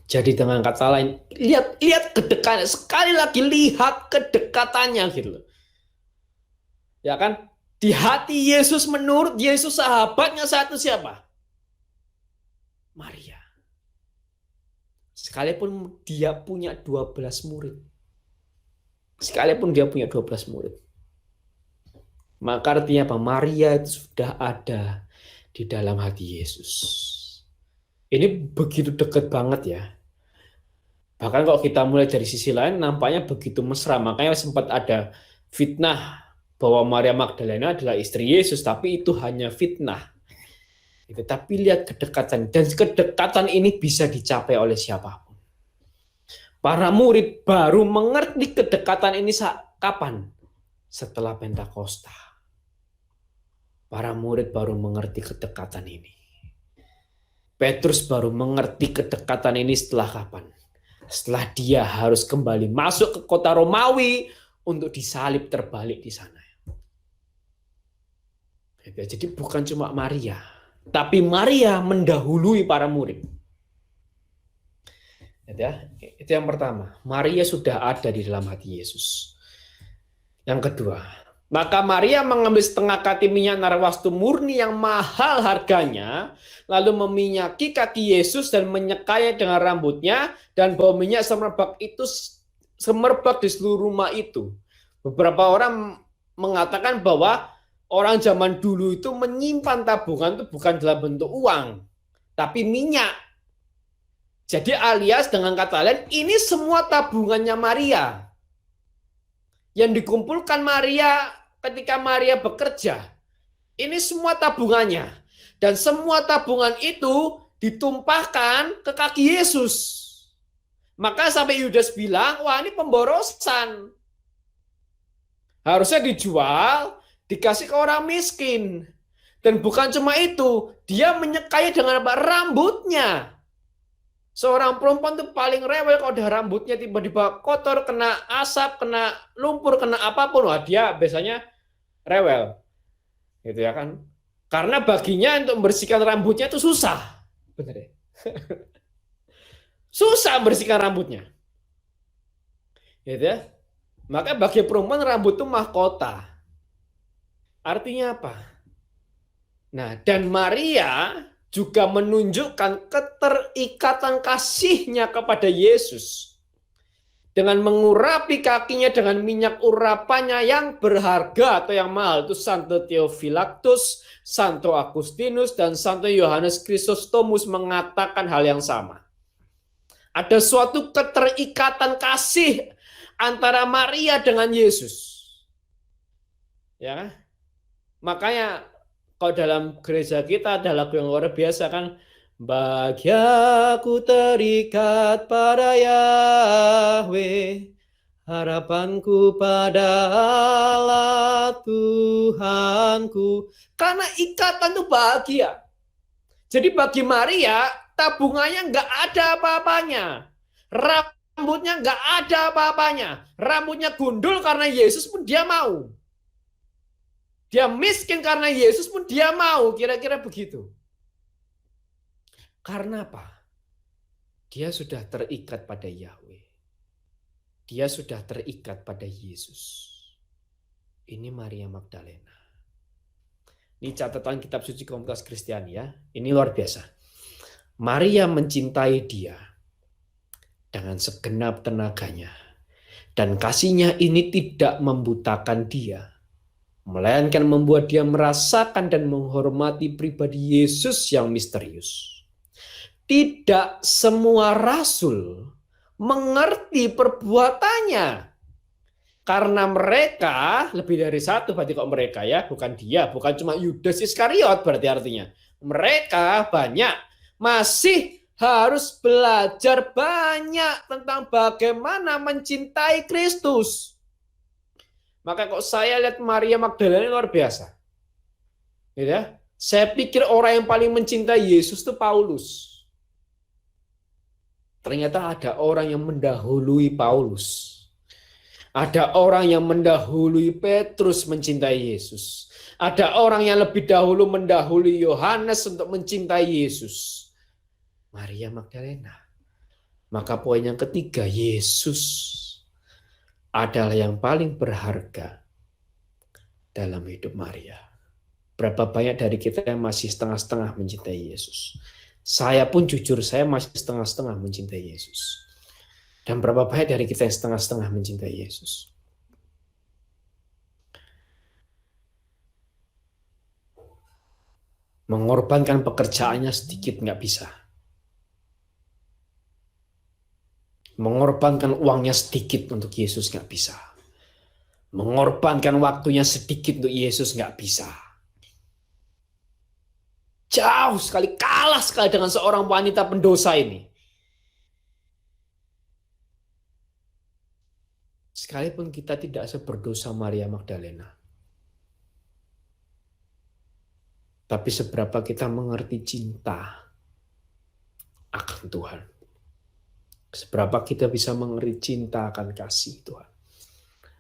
Jadi dengan kata lain, lihat kedekatan, sekali lagi lihat kedekatannya gitu loh. Ya kan? Di hati Yesus, menurut Yesus, sahabatnya satu siapa? Maria. Sekalipun dia punya 12 murid. Sekalipun dia punya 12 murid. Maka artinya apa? Maria itu sudah ada di dalam hati Yesus. Ini begitu dekat banget ya. Bahkan kalau kita mulai dari sisi lain, nampaknya begitu mesra. Makanya sempat ada fitnah bahwa Maria Magdalena adalah istri Yesus, tapi itu hanya fitnah. Tapi lihat kedekatan, dan kedekatan ini bisa dicapai oleh siapapun. Para murid baru mengerti kedekatan ini kapan? Setelah Pentakosta. Para murid baru mengerti kedekatan ini. Petrus baru mengerti kedekatan ini setelah kapan? Setelah dia harus kembali masuk ke kota Romawi untuk disalib terbalik di sana. Jadi bukan cuma Maria, tapi Maria mendahului para murid. Itu yang pertama. Maria sudah ada di dalam hati Yesus. Yang kedua, maka Maria mengambil setengah kati minyak narwastu murni yang mahal harganya, lalu meminyaki kaki Yesus dan menyekanya dengan rambutnya, dan bau minyak semerbak di seluruh rumah itu. Beberapa orang mengatakan bahwa orang zaman dulu itu menyimpan tabungan itu bukan dalam bentuk uang, tapi minyak. Jadi alias dengan kata lain, ini semua tabungannya Maria. Yang dikumpulkan Maria ketika Maria bekerja. Ini semua tabungannya. Dan semua tabungan itu ditumpahkan ke kaki Yesus. Maka sampai Yudas bilang, wah ini pemborosan. Harusnya dijual, dikasih ke orang miskin. Dan bukan cuma itu, dia menyekanya dengan rambutnya. Seorang perempuan itu paling rewel kalau udah rambutnya tiba-tiba kotor, kena asap, kena lumpur, kena apapun. Wah, dia biasanya rewel. Gitu ya kan. Karena baginya untuk membersihkan rambutnya itu susah. Benar ya? Susah membersihkan rambutnya. Gitu ya. Maka bagi perempuan rambut itu mahkota. Artinya apa? Nah, dan Maria juga menunjukkan keterikatan kasihnya kepada Yesus dengan mengurapi kakinya dengan minyak urapannya yang berharga atau yang mahal. Itu Santo Theophylactus, Santo Agustinus, dan Santo Yohanes Chrysostomus mengatakan hal yang sama. Ada suatu keterikatan kasih antara Maria dengan Yesus. Ya, makanya kalau dalam gereja kita ada lagu yang luar biasa kan, bagi aku terikat pada Yahweh, harapanku pada Allah Tuhanku. Karena ikatan itu bahagia. Jadi bagi Maria, tabungannya nggak ada apa-apanya. Rambutnya nggak ada apa-apanya. Rambutnya gundul karena Yesus pun dia mau. Dia miskin karena Yesus pun dia mau. Kira-kira begitu. Karena apa? Dia sudah terikat pada Yahweh. Dia sudah terikat pada Yesus. Ini Maria Magdalena. Ini catatan kitab suci Komunitas Kristiani ya. Ini luar biasa. Maria mencintai dia dengan segenap tenaganya. Dan kasihnya ini tidak membutakan dia, melainkan membuat dia merasakan dan menghormati pribadi Yesus yang misterius. Tidak semua rasul mengerti perbuatannya. Karena mereka, lebih dari satu berarti kok mereka ya, bukan dia, bukan cuma Yudas Iskariot berarti artinya. Mereka banyak masih harus belajar banyak tentang bagaimana mencintai Kristus. Maka kok saya lihat Maria Magdalena luar biasa. Gitu ya? Saya pikir orang yang paling mencintai Yesus itu Paulus. Ternyata ada orang yang mendahului Paulus. Ada orang yang mendahului Petrus mencintai Yesus. Ada orang yang lebih dahulu mendahului Yohanes untuk mencintai Yesus. Maria Magdalena. Maka poin yang ketiga, Yesus adalah yang paling berharga dalam hidup Maria. Berapa banyak dari kita yang masih setengah-setengah mencintai Yesus. Saya pun jujur, saya masih setengah-setengah mencintai Yesus. Dan berapa banyak dari kita yang setengah-setengah mencintai Yesus. Mengorbankan pekerjaannya sedikit nggak bisa. Mengorbankan uangnya sedikit untuk Yesus nggak bisa. Mengorbankan waktunya sedikit untuk Yesus nggak bisa. Jauh sekali, kalah sekali dengan seorang wanita pendosa ini. Sekalipun kita tidak seberdosa Maria Magdalena. Tapi seberapa kita mengerti cinta akan Tuhan. Seberapa kita bisa mengerti cinta akan kasih Tuhan.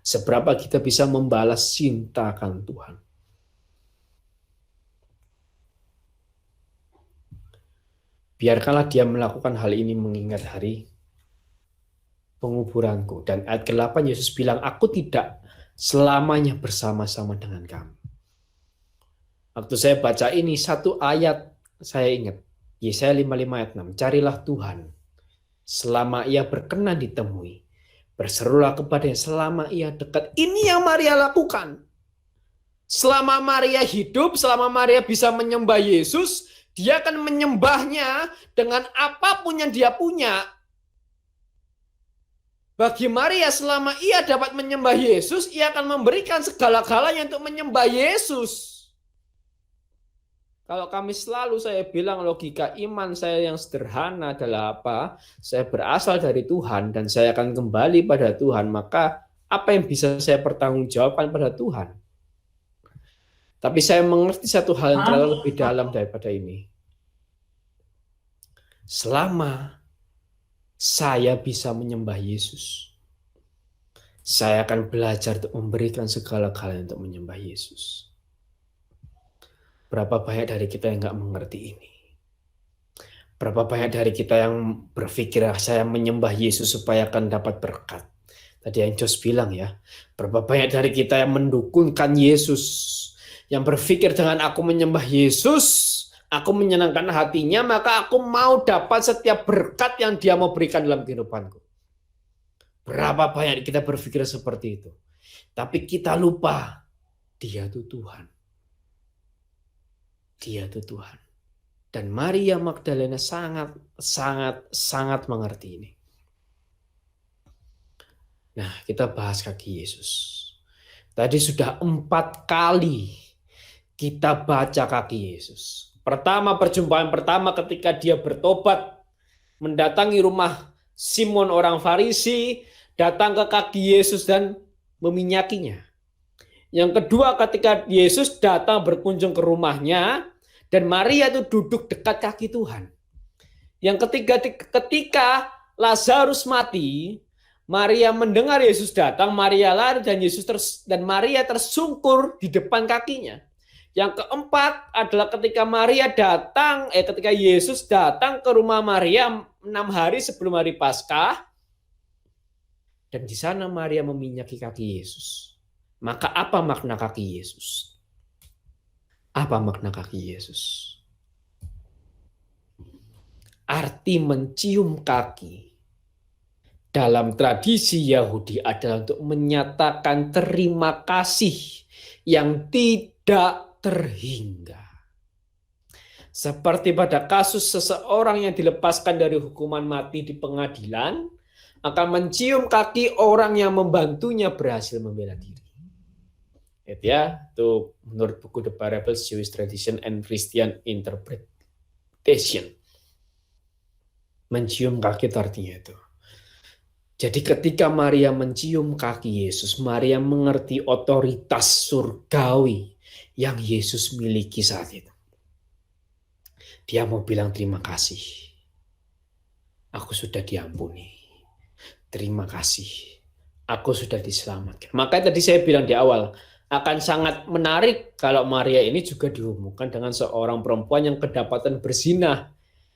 Seberapa kita bisa membalas cinta akan Tuhan. Biarkanlah dia melakukan hal ini mengingat hari penguburanku. Dan ayat ke-8 Yesus bilang, aku tidak selamanya bersama-sama dengan kamu. Waktu saya baca ini, satu ayat saya ingat. Yesaya 55 ayat 6. Carilah Tuhan selama ia berkenan ditemui. Berserulah kepadanya selama ia dekat. Ini yang Maria lakukan. Selama Maria hidup, selama Maria bisa menyembah Yesus, dia akan menyembahnya dengan apapun yang dia punya. Bagi Maria, selama ia dapat menyembah Yesus, ia akan memberikan segala-galanya untuk menyembah Yesus. Kalau kami selalu saya bilang logika iman saya yang sederhana adalah apa? Saya berasal dari Tuhan dan saya akan kembali pada Tuhan. Maka apa yang bisa saya pertanggungjawabkan pada Tuhan? Tapi saya mengerti satu hal yang terlalu lebih dalam daripada ini. Selama saya bisa menyembah Yesus, saya akan belajar untuk memberikan segala-galanya untuk menyembah Yesus. Berapa banyak dari kita yang nggak mengerti ini? Berapa banyak dari kita yang berpikir saya menyembah Yesus supaya akan dapat berkat? Tadi yang Jos bilang ya, berapa banyak dari kita yang mendukungkan Yesus, yang berpikir dengan aku menyembah Yesus, aku menyenangkan hatinya, maka aku mau dapat setiap berkat yang dia mau berikan dalam kehidupanku. Berapa banyak kita berpikir seperti itu. Tapi kita lupa, dia itu Tuhan. Dia itu Tuhan. Dan Maria Magdalena sangat mengerti ini. Nah, kita bahas kaki Yesus. Tadi sudah 4 kali kita baca kaki Yesus. Pertama, perjumpaan pertama ketika dia bertobat, mendatangi rumah Simon orang Farisi, datang ke kaki Yesus dan meminyakinya. Yang kedua, ketika Yesus datang berkunjung ke rumahnya, dan Maria itu duduk dekat kaki Tuhan. Yang ketiga, ketika Lazarus mati, Maria mendengar Yesus datang, Maria lari dan Maria tersungkur di depan kakinya. Yang keempat adalah ketika ketika Yesus datang ke rumah Maria 6 hari sebelum hari Paskah, dan di sana Maria meminyaki kaki Yesus. Maka apa makna kaki Yesus? Apa makna kaki Yesus? Arti mencium kaki dalam tradisi Yahudi adalah untuk menyatakan terima kasih yang tidak terhingga. Seperti pada kasus seseorang yang dilepaskan dari hukuman mati di pengadilan, akan mencium kaki orang yang membantunya berhasil membela diri. Itu menurut buku The Parables, Jewish Tradition and Christian Interpretation. Mencium kaki itu artinya itu. Jadi ketika Maria mencium kaki Yesus, Maria mengerti otoritas surgawi yang Yesus miliki saat itu. Dia mau bilang terima kasih. Aku sudah diampuni. Terima kasih. Aku sudah diselamatkan. Makanya tadi saya bilang di awal, akan sangat menarik kalau Maria ini juga dihubungkan dengan seorang perempuan yang kedapatan berzina,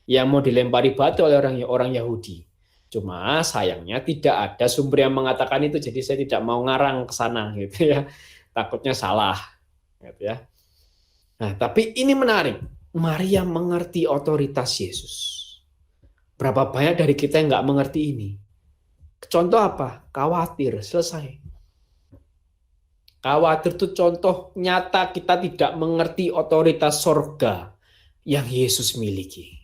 yang mau dilempari batu oleh orang Yahudi. Cuma sayangnya tidak ada sumber yang mengatakan itu, jadi saya tidak mau ngarang ke sana gitu ya. Takutnya salah gitu ya. Nah, tapi ini menarik. Maria mengerti otoritas Yesus. Berapa banyak dari kita yang nggak mengerti ini? Contoh apa? Khawatir, selesai. Khawatir itu contoh nyata kita tidak mengerti otoritas sorga yang Yesus miliki.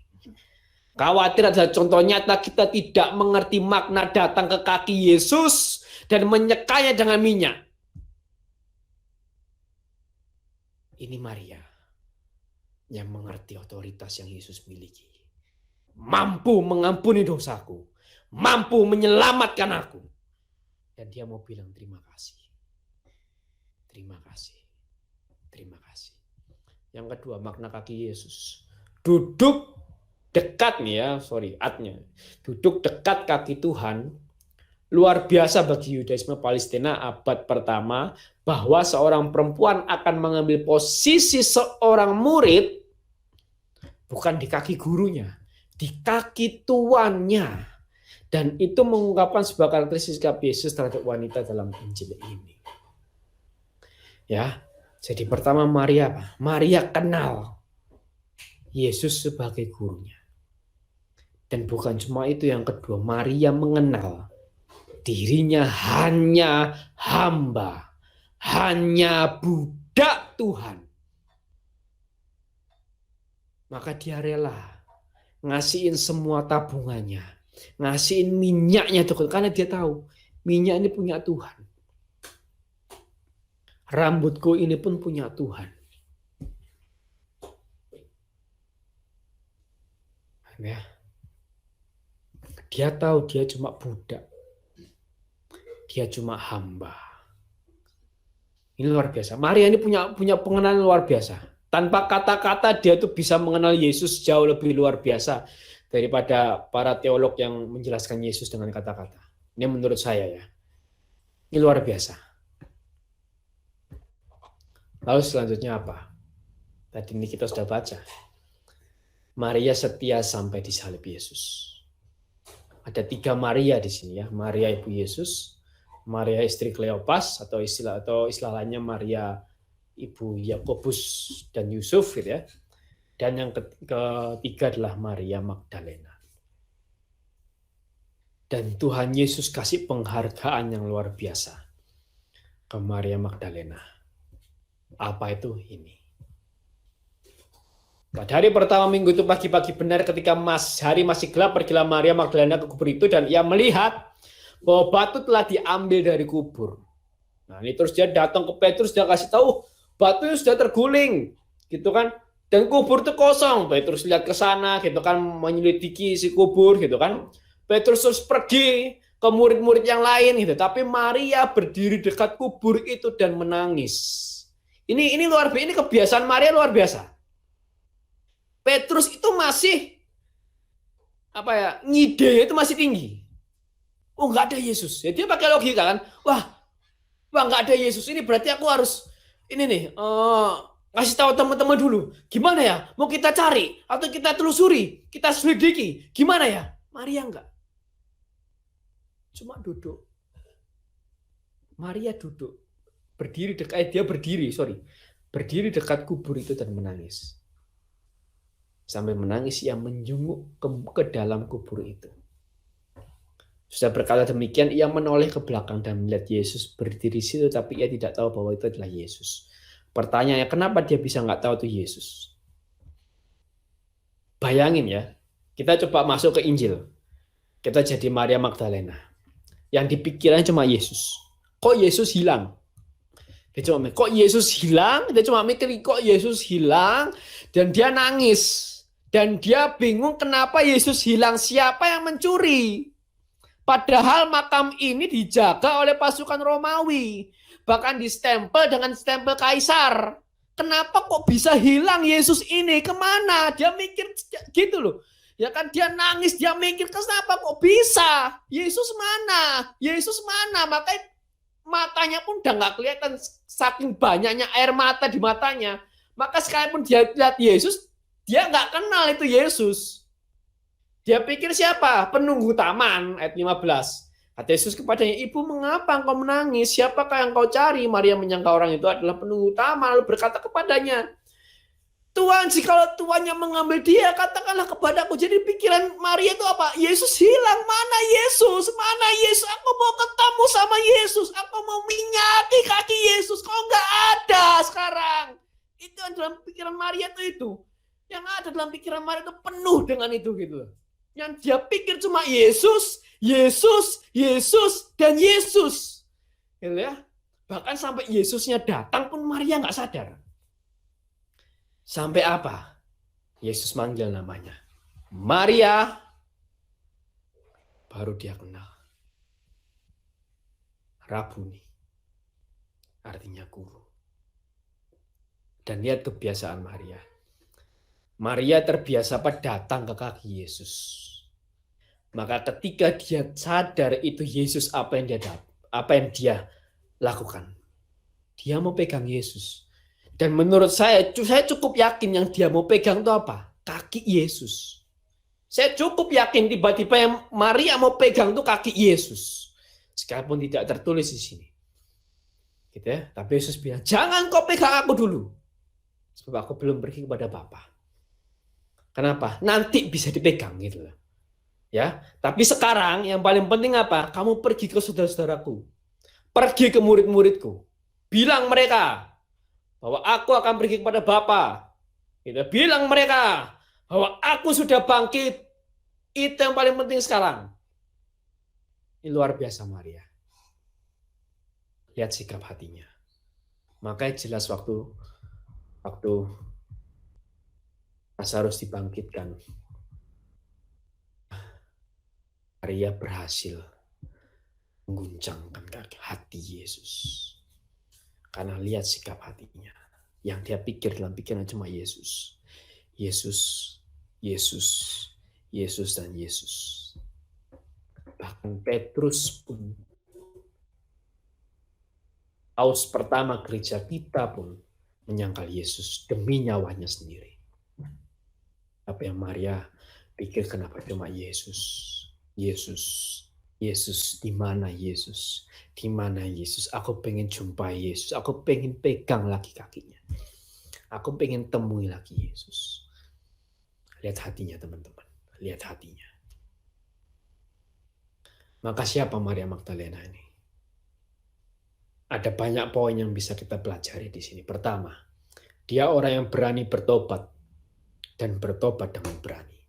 Khawatir adalah contoh nyata kita tidak mengerti makna datang ke kaki Yesus dan menyekanya dengan minyak. Ini Maria yang mengerti otoritas yang Yesus miliki. Mampu mengampuni dosaku. Mampu menyelamatkan aku. Dan dia mau bilang terima kasih. Terima kasih. Terima kasih. Yang kedua, makna kaki Yesus. Duduk dekat nih ya, adnya. Duduk dekat kaki Tuhan, luar biasa bagi Yudaisme Palestina abad pertama, bahwa seorang perempuan akan mengambil posisi seorang murid, bukan di kaki gurunya, di kaki tuannya. Dan itu mengungkapkan sebuah karakteristik sikap Yesus terhadap wanita dalam Injil ini. Ya, jadi pertama Maria apa? Maria kenal Yesus sebagai gurunya. Dan bukan cuma itu, yang kedua, Maria mengenal dirinya hanya hamba, hanya budak Tuhan. Maka dia rela ngasihin semua tabungannya, ngasihin minyaknya Tuhan, karena dia tahu minyak ini punya Tuhan. Rambutku ini pun punya Tuhan. Ya. Dia tahu dia cuma budak. Dia cuma hamba. Ini luar biasa. Maria ini punya pengenalan luar biasa. Tanpa kata-kata dia tuh bisa mengenal Yesus jauh lebih luar biasa daripada para teolog yang menjelaskan Yesus dengan kata-kata. Ini menurut saya ya. Ini luar biasa. Lalu selanjutnya apa? Tadi ini kita sudah baca. Maria setia sampai disalib Yesus. Ada 3 Maria di sini ya. Maria ibu Yesus, Maria istri Kleopas atau istilah lainnya Maria ibu Yakobus dan Yusuf gitu ya. Dan yang ketiga adalah Maria Magdalena. Dan Tuhan Yesus kasih penghargaan yang luar biasa ke Maria Magdalena. Apa itu? Ini. Pada hari pertama minggu itu pagi-pagi benar ketika hari masih gelap, pergilah Maria Magdalena ke kubur itu dan ia melihat bahwa batu telah diambil dari kubur. Nah ini terus dia datang ke Petrus, dia kasih tahu batunya sudah terguling, gitu kan? Dan kubur itu kosong. Petrus lihat ke sana, gitu kan, menyelidiki si kubur, gitu kan? Petrus terus pergi ke murid-murid yang lain, gitu. Tapi Maria berdiri dekat kubur itu dan menangis. Ini luar biasa, ini kebiasaan Maria luar biasa. Petrus itu masih ngide itu masih tinggi. Oh nggak ada Yesus. Ya, dia pakai logika kan. Wah nggak ada Yesus. Ini berarti aku harus ngasih tahu teman-teman dulu. Gimana ya? Mau kita cari atau kita telusuri, kita selidiki. Gimana ya? Maria enggak. Cuma duduk. Maria duduk. Berdiri dekat kubur itu dan menangis. Sampai menangis ia menjunguk ke dalam kubur itu. Sudah berkata demikian, ia menoleh ke belakang dan melihat Yesus berdiri di situ, tapi ia tidak tahu bahwa itu adalah Yesus. Pertanyaannya, kenapa dia bisa nggak tahu itu Yesus? Bayangin ya, kita coba masuk ke Injil. Kita jadi Maria Magdalena. Yang dipikirannya cuma Yesus. Kok Yesus hilang? Dia cuma mikir, kok Yesus hilang? Dia cuma mikir, kok Yesus hilang? Dan dia nangis. Dan dia bingung kenapa Yesus hilang, siapa yang mencuri. Padahal makam ini dijaga oleh pasukan Romawi. Bahkan distempel dengan stempel kaisar. Kenapa kok bisa hilang Yesus ini? Kemana? Dia mikir gitu loh. Ya kan dia nangis, dia mikir kenapa kok bisa? Yesus mana? Yesus mana? Makanya matanya pun udah nggak kelihatan saking banyaknya air mata di matanya. Maka sekalipun dia lihat Yesus, dia nggak kenal itu Yesus. Dia pikir siapa? Penunggu taman, ayat 15. Kata Yesus kepadanya, ibu mengapa engkau menangis? Siapakah yang kau cari? Maria menyangka orang itu adalah penunggu taman, lalu berkata kepadanya, Tuhan, jikalau Tuhan yang mengambil dia, katakanlah kepadaku. Jadi pikiran Maria itu apa? Yesus hilang. Mana Yesus? Mana Yesus? Aku mau ketemu sama Yesus. Aku mau minyaki kaki Yesus. Kok nggak ada sekarang? Itu yang dalam pikiran Maria itu. Yang ada dalam pikiran Maria itu penuh dengan itu gitu. Yang dia pikir cuma Yesus, Yesus, Yesus, dan Yesus. Gitu ya. Bahkan sampai Yesusnya datang pun Maria nggak sadar. Sampai apa? Yesus manggil namanya. Maria. Baru dia kenal. Rabuni. Artinya guru. Dan lihat kebiasaan Maria. Maria terbiasa datang ke kaki Yesus. Maka ketika dia sadar itu Yesus apa yang dia lakukan. Dia mau pegang Yesus. Dan menurut saya cukup yakin yang dia mau pegang itu apa? Kaki Yesus. Saya cukup yakin tiba-tiba yang Maria mau pegang itu kaki Yesus. Sekalipun tidak tertulis di sini. Gitu ya. Tapi Yesus bilang, jangan kau pegang aku dulu. Sebab aku belum pergi kepada Bapa. Kenapa? Nanti bisa dipegang gitu loh. Ya, tapi sekarang yang paling penting apa? Kamu pergi ke saudara-saudaraku. Pergi ke murid-muridku. Bilang mereka bahwa aku akan pergi kepada Bapa. Gitu. Bilang mereka bahwa aku sudah bangkit. Itu yang paling penting sekarang. Ini luar biasa Maria. Lihat sikap hatinya. Makanya jelas waktu Lazarus dibangkitkan, Maria berhasil mengguncangkan hati Yesus. Karena lihat sikap hatinya. Yang dia pikir dalam pikiran cuma Yesus. Yesus, Yesus, Yesus, dan Yesus. Bahkan Petrus pun, paus pertama gereja kita pun menyangkal Yesus demi nyawanya sendiri. Apa yang Maria pikir kenapa cuma Yesus? Yesus, Yesus, di mana Yesus? Di mana Yesus? Aku pengen jumpa Yesus. Aku pengen pegang lagi kakinya. Aku pengen temui lagi Yesus. Lihat hatinya teman-teman. Lihat hatinya. Maka siapa Maria Magdalena ini? Ada banyak poin yang bisa kita pelajari di sini. Pertama, dia orang yang berani bertobat. Dan bertobat dengan berani.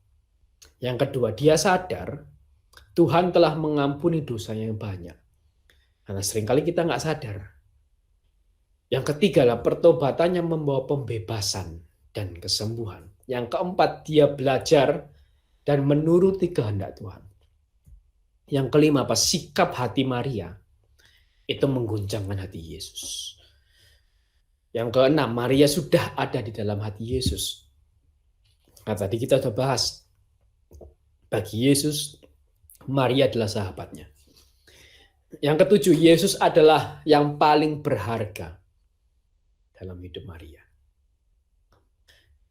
Yang kedua, dia sadar Tuhan telah mengampuni dosanya yang banyak. Karena seringkali kita nggak sadar. Yang ketiga lah, pertobatannya membawa pembebasan dan kesembuhan. Yang keempat, dia belajar dan menuruti kehendak Tuhan. Yang kelima, apa? Sikap hati Maria itu mengguncangkan hati Yesus. Yang keenam, Maria sudah ada di dalam hati Yesus. Nah, tadi kita sudah bahas. Bagi Yesus, Maria adalah sahabatnya. Yang ketujuh, Yesus adalah yang paling berharga dalam hidup Maria.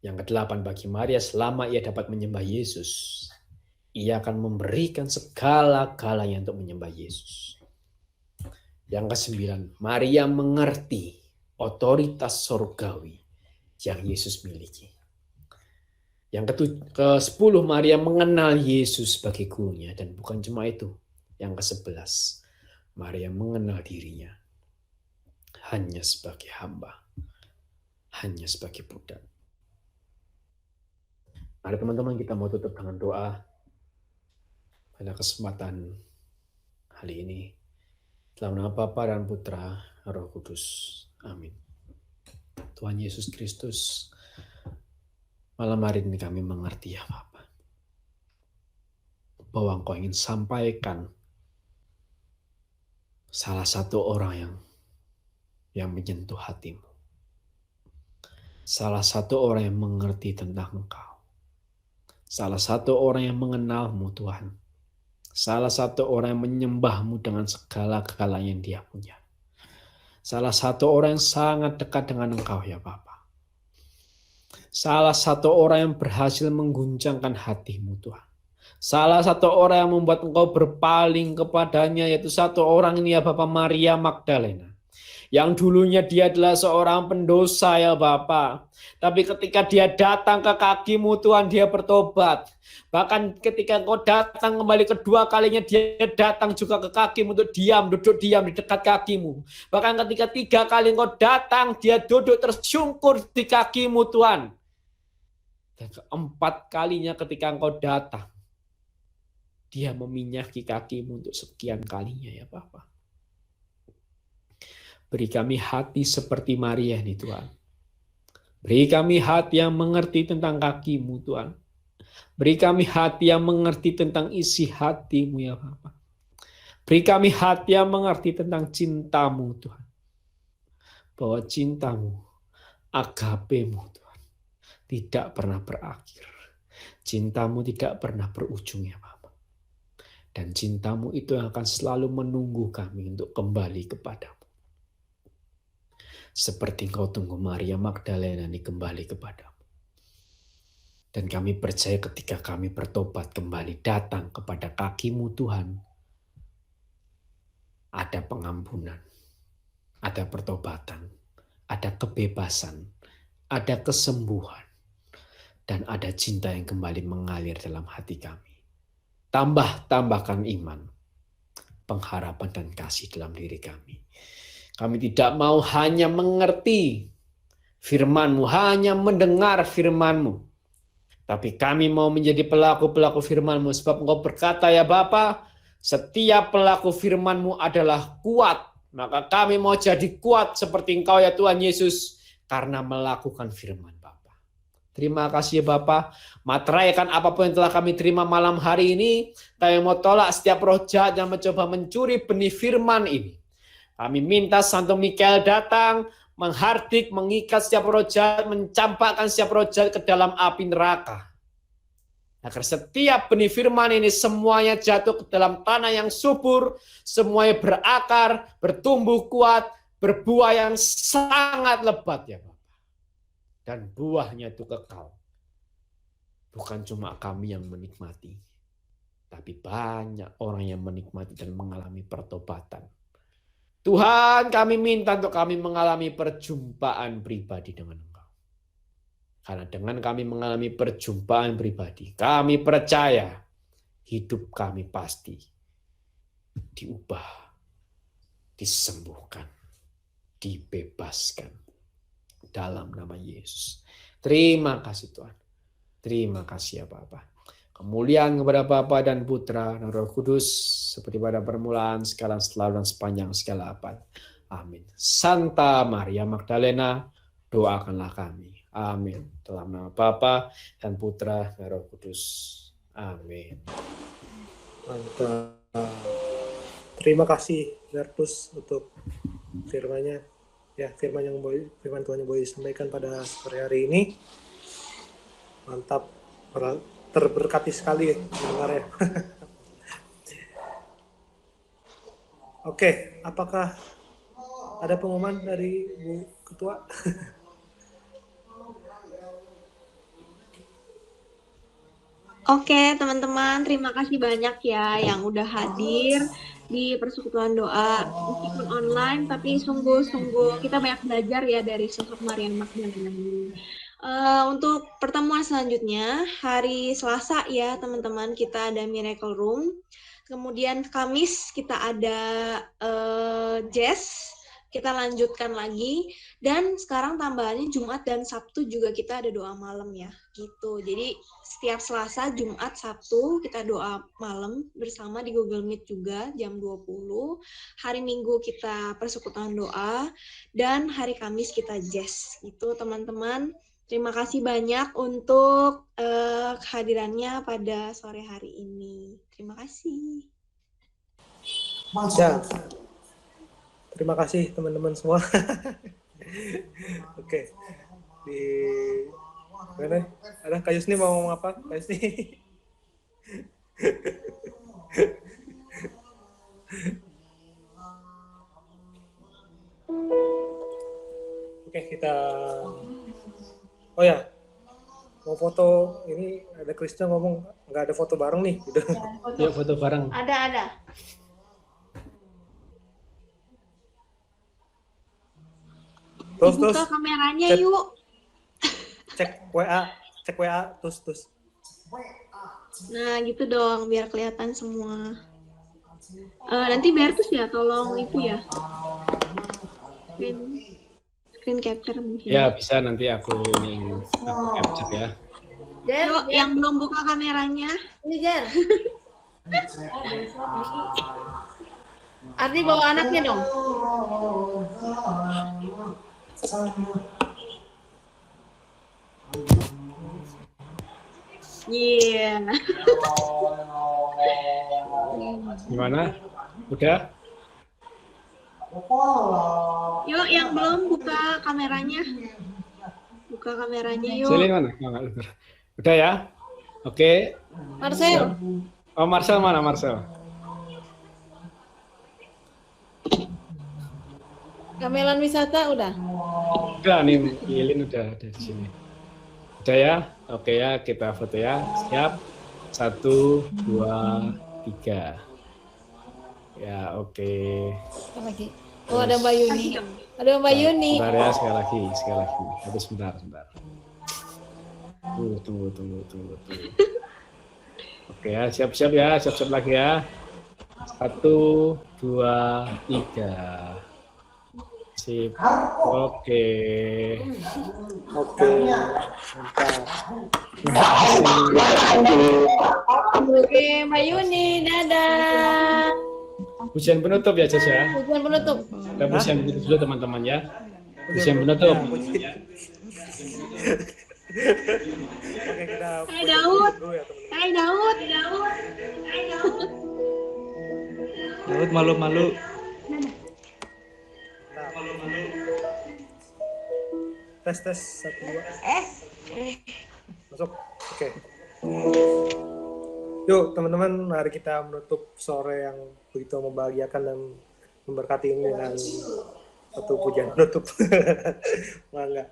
Yang kedelapan, bagi Maria selama ia dapat menyembah Yesus, ia akan memberikan segala-galanya untuk menyembah Yesus. Yang kesembilan, Maria mengerti otoritas surgawi yang Yesus miliki. Yang ke-10, Maria mengenal Yesus sebagai gurunya. Dan bukan cuma itu. Yang ke-11, Maria mengenal dirinya hanya sebagai hamba. Hanya sebagai budak. Mari teman-teman kita mau tutup dengan doa. Pada kesempatan kali ini. Dalam nama Bapa dan Putra, Roh Kudus. Amin. Tuhan Yesus Kristus, malam hari ini kami mengerti ya Bapak, bahwa Engkau ingin sampaikan salah satu orang yang menyentuh hatimu. Salah satu orang yang mengerti tentang Engkau. Salah satu orang yang mengenal-Mu Tuhan. Salah satu orang yang menyembah-Mu dengan segala-galanya yang dia punya. Salah satu orang yang sangat dekat dengan Engkau ya Bapa. Salah satu orang yang berhasil mengguncangkan hati-Mu Tuhan. Salah satu orang yang membuat Engkau berpaling kepadanya, yaitu satu orang ini ya Bapa, Maria Magdalena. Yang dulunya dia adalah seorang pendosa ya Bapa. Tapi ketika dia datang ke kaki-Mu Tuhan, dia bertobat. Bahkan ketika Engkau datang kembali kedua kalinya, dia datang juga ke kaki-Mu untuk duduk diam di dekat kaki-Mu. Bahkan ketika 3 kali Engkau datang, dia duduk tersungkur di kaki-Mu Tuhan. Dan keempat kalinya ketika Engkau datang, dia meminyaki kaki-Mu untuk sekian kalinya ya Bapa. Beri kami hati seperti Maria ini Tuhan. Beri kami hati yang mengerti tentang kaki-Mu Tuhan. Beri kami hati yang mengerti tentang isi hati-Mu ya Bapa. Beri kami hati yang mengerti tentang cinta-Mu Tuhan. Bahwa cinta-Mu, agape-Mu Tuhan, tidak pernah berakhir. Cinta-Mu tidak pernah berujung ya Bapa. Dan cinta-Mu itu yang akan selalu menunggu kami untuk kembali kepadamu. Seperti Engkau tunggu Maria Magdalena ini kembali kepadamu. Dan kami percaya ketika kami bertobat kembali datang kepada kaki-Mu Tuhan, ada pengampunan, ada pertobatan, ada kebebasan, ada kesembuhan, dan ada cinta yang kembali mengalir dalam hati kami. Tambahkan iman, pengharapan dan kasih dalam diri kami. Kami tidak mau hanya mengerti firman-Mu, hanya mendengar firman-Mu. Tapi kami mau menjadi pelaku-pelaku firman-Mu. Sebab Engkau berkata ya Bapa, setiap pelaku firman-Mu adalah kuat. Maka kami mau jadi kuat seperti Engkau ya Tuhan Yesus. Karena melakukan firman Bapa. Terima kasih ya Bapa. Materaikan apapun yang telah kami terima malam hari ini. Kami mau tolak setiap roh jahat yang mencoba mencuri benih firman ini. Kami minta Santo Mikael datang, menghardik, mengikat setiap roh jahat, mencampakkan setiap roh jahat ke dalam api neraka. Agar setiap benih firman ini semuanya jatuh ke dalam tanah yang subur, semuanya berakar, bertumbuh kuat, berbuah yang sangat lebat ya Bapak. Dan buahnya itu kekal. Bukan cuma kami yang menikmati, tapi banyak orang yang menikmati dan mengalami pertobatan. Tuhan, kami minta untuk kami mengalami perjumpaan pribadi dengan Engkau. Karena dengan kami mengalami perjumpaan pribadi, kami percaya hidup kami pasti diubah, disembuhkan, dibebaskan dalam nama Yesus. Terima kasih Tuhan. Terima kasih ya Bapak. Kemuliaan kepada Bapa dan Putra dan Roh Kudus seperti pada permulaan, sekarang, selalu, dan sepanjang segala abad. Amin. Santa Maria Magdalena, doakanlah kami. Amin. Dalam nama Bapa dan Putra dan Roh Kudus. Amin. Mantap. Terima kasih Bertus untuk firman-Nya. Ya, firman Tuhan yang boleh disampaikan pada sore hari ini. Mantap. Terberkati sekali dengarnya. Oke, apakah ada pengumuman dari Bu Ketua? Oke, teman-teman, terima kasih banyak ya yang udah hadir di persekutuan doa. Meskipun online, tapi sungguh-sungguh kita banyak belajar ya dari sosok Maria Magdalena ini. Untuk pertemuan selanjutnya, hari Selasa ya teman-teman, kita ada Miracle Room. Kemudian Kamis kita ada Jazz, kita lanjutkan lagi. Dan sekarang tambahannya Jumat dan Sabtu juga kita ada doa malam ya, gitu. Jadi setiap Selasa, Jumat, Sabtu kita doa malam bersama di Google Meet juga jam 20. Hari Minggu kita persekutuan doa, dan hari Kamis kita Jazz, gitu teman-teman. Terima kasih banyak untuk kehadirannya pada sore hari ini. Terima kasih. Ya. Terima kasih teman-teman semua. Oke. Di Mana? Ada Kak Yusni mau ngomong apa? Kak Yusni. Oke, kita. Oh ya, mau foto ini ada Kristen ngomong nggak ada foto bareng nih. Gitu. Yuk foto bareng. Ada. Terus Dibuka kameranya cek, yuk. cek WA terus. Nah gitu dong biar kelihatan semua. Nanti Bertus ya tolong itu ya. Screen capture mungkin. Ya bisa nanti aku capture ya. Yuk, yang belum buka kameranya. Ini Jar. Ardi bawa anaknya dong. Iya. Gimana? Udah? Yuk, yang belum buka kameranya. Buka kameranya yuk. Selin mana? Udah ya? Oke. Marcel. Oh, Marcel mana Marcel? Gamelan wisata udah. Udah nih, Ilin udah ada di sini. Udah ya? Oke ya, kita foto ya. Siap? 1, 2, 3. Ya, oke. Lagi. Oh, ada Mbak Yuni. Ada Mbak Yuni. Sebentar ya, sekali lagi. Tapi sebentar. Tunggu. Oke ya, siap-siap ya, siap-siap lagi ya. 1, 2, 3. Sip. Oke. Oke, Mbak Yuni, dadah. Pujian penutup ya, Jas ya. Pujian penutup. Kita pujian penutup dulu teman-teman ya. Pujian penutup. Oke, kita Hai Daud. dulu ya, teman-teman. Hai Daud. Daud malu-malu. Tes 1 2. Masuk. Oke. Yuk teman-teman, mari kita menutup sore yang begitu membahagiakan dan memberkati ini dengan satu pujian penutup. Enggak.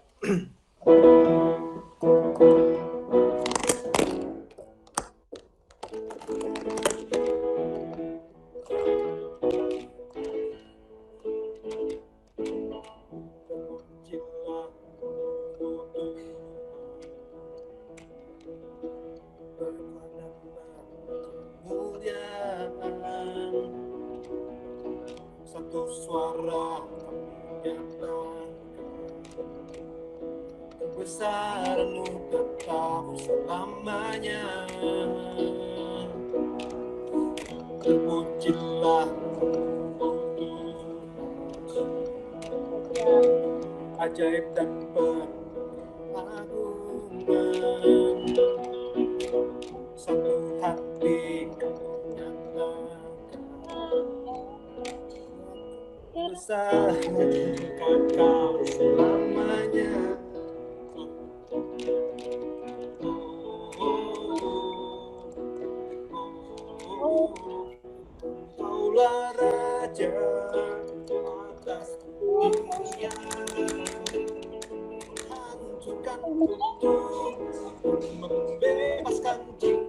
Satu suara menyatakan kebesaranmu tetap selamanya. Terpujilah ajaib dan pengagungan, satu hati kamu nyatakan besar kau selamanya. Kaulah raja atas dunia, menghancurkan kutuk, membebaskan jiwa.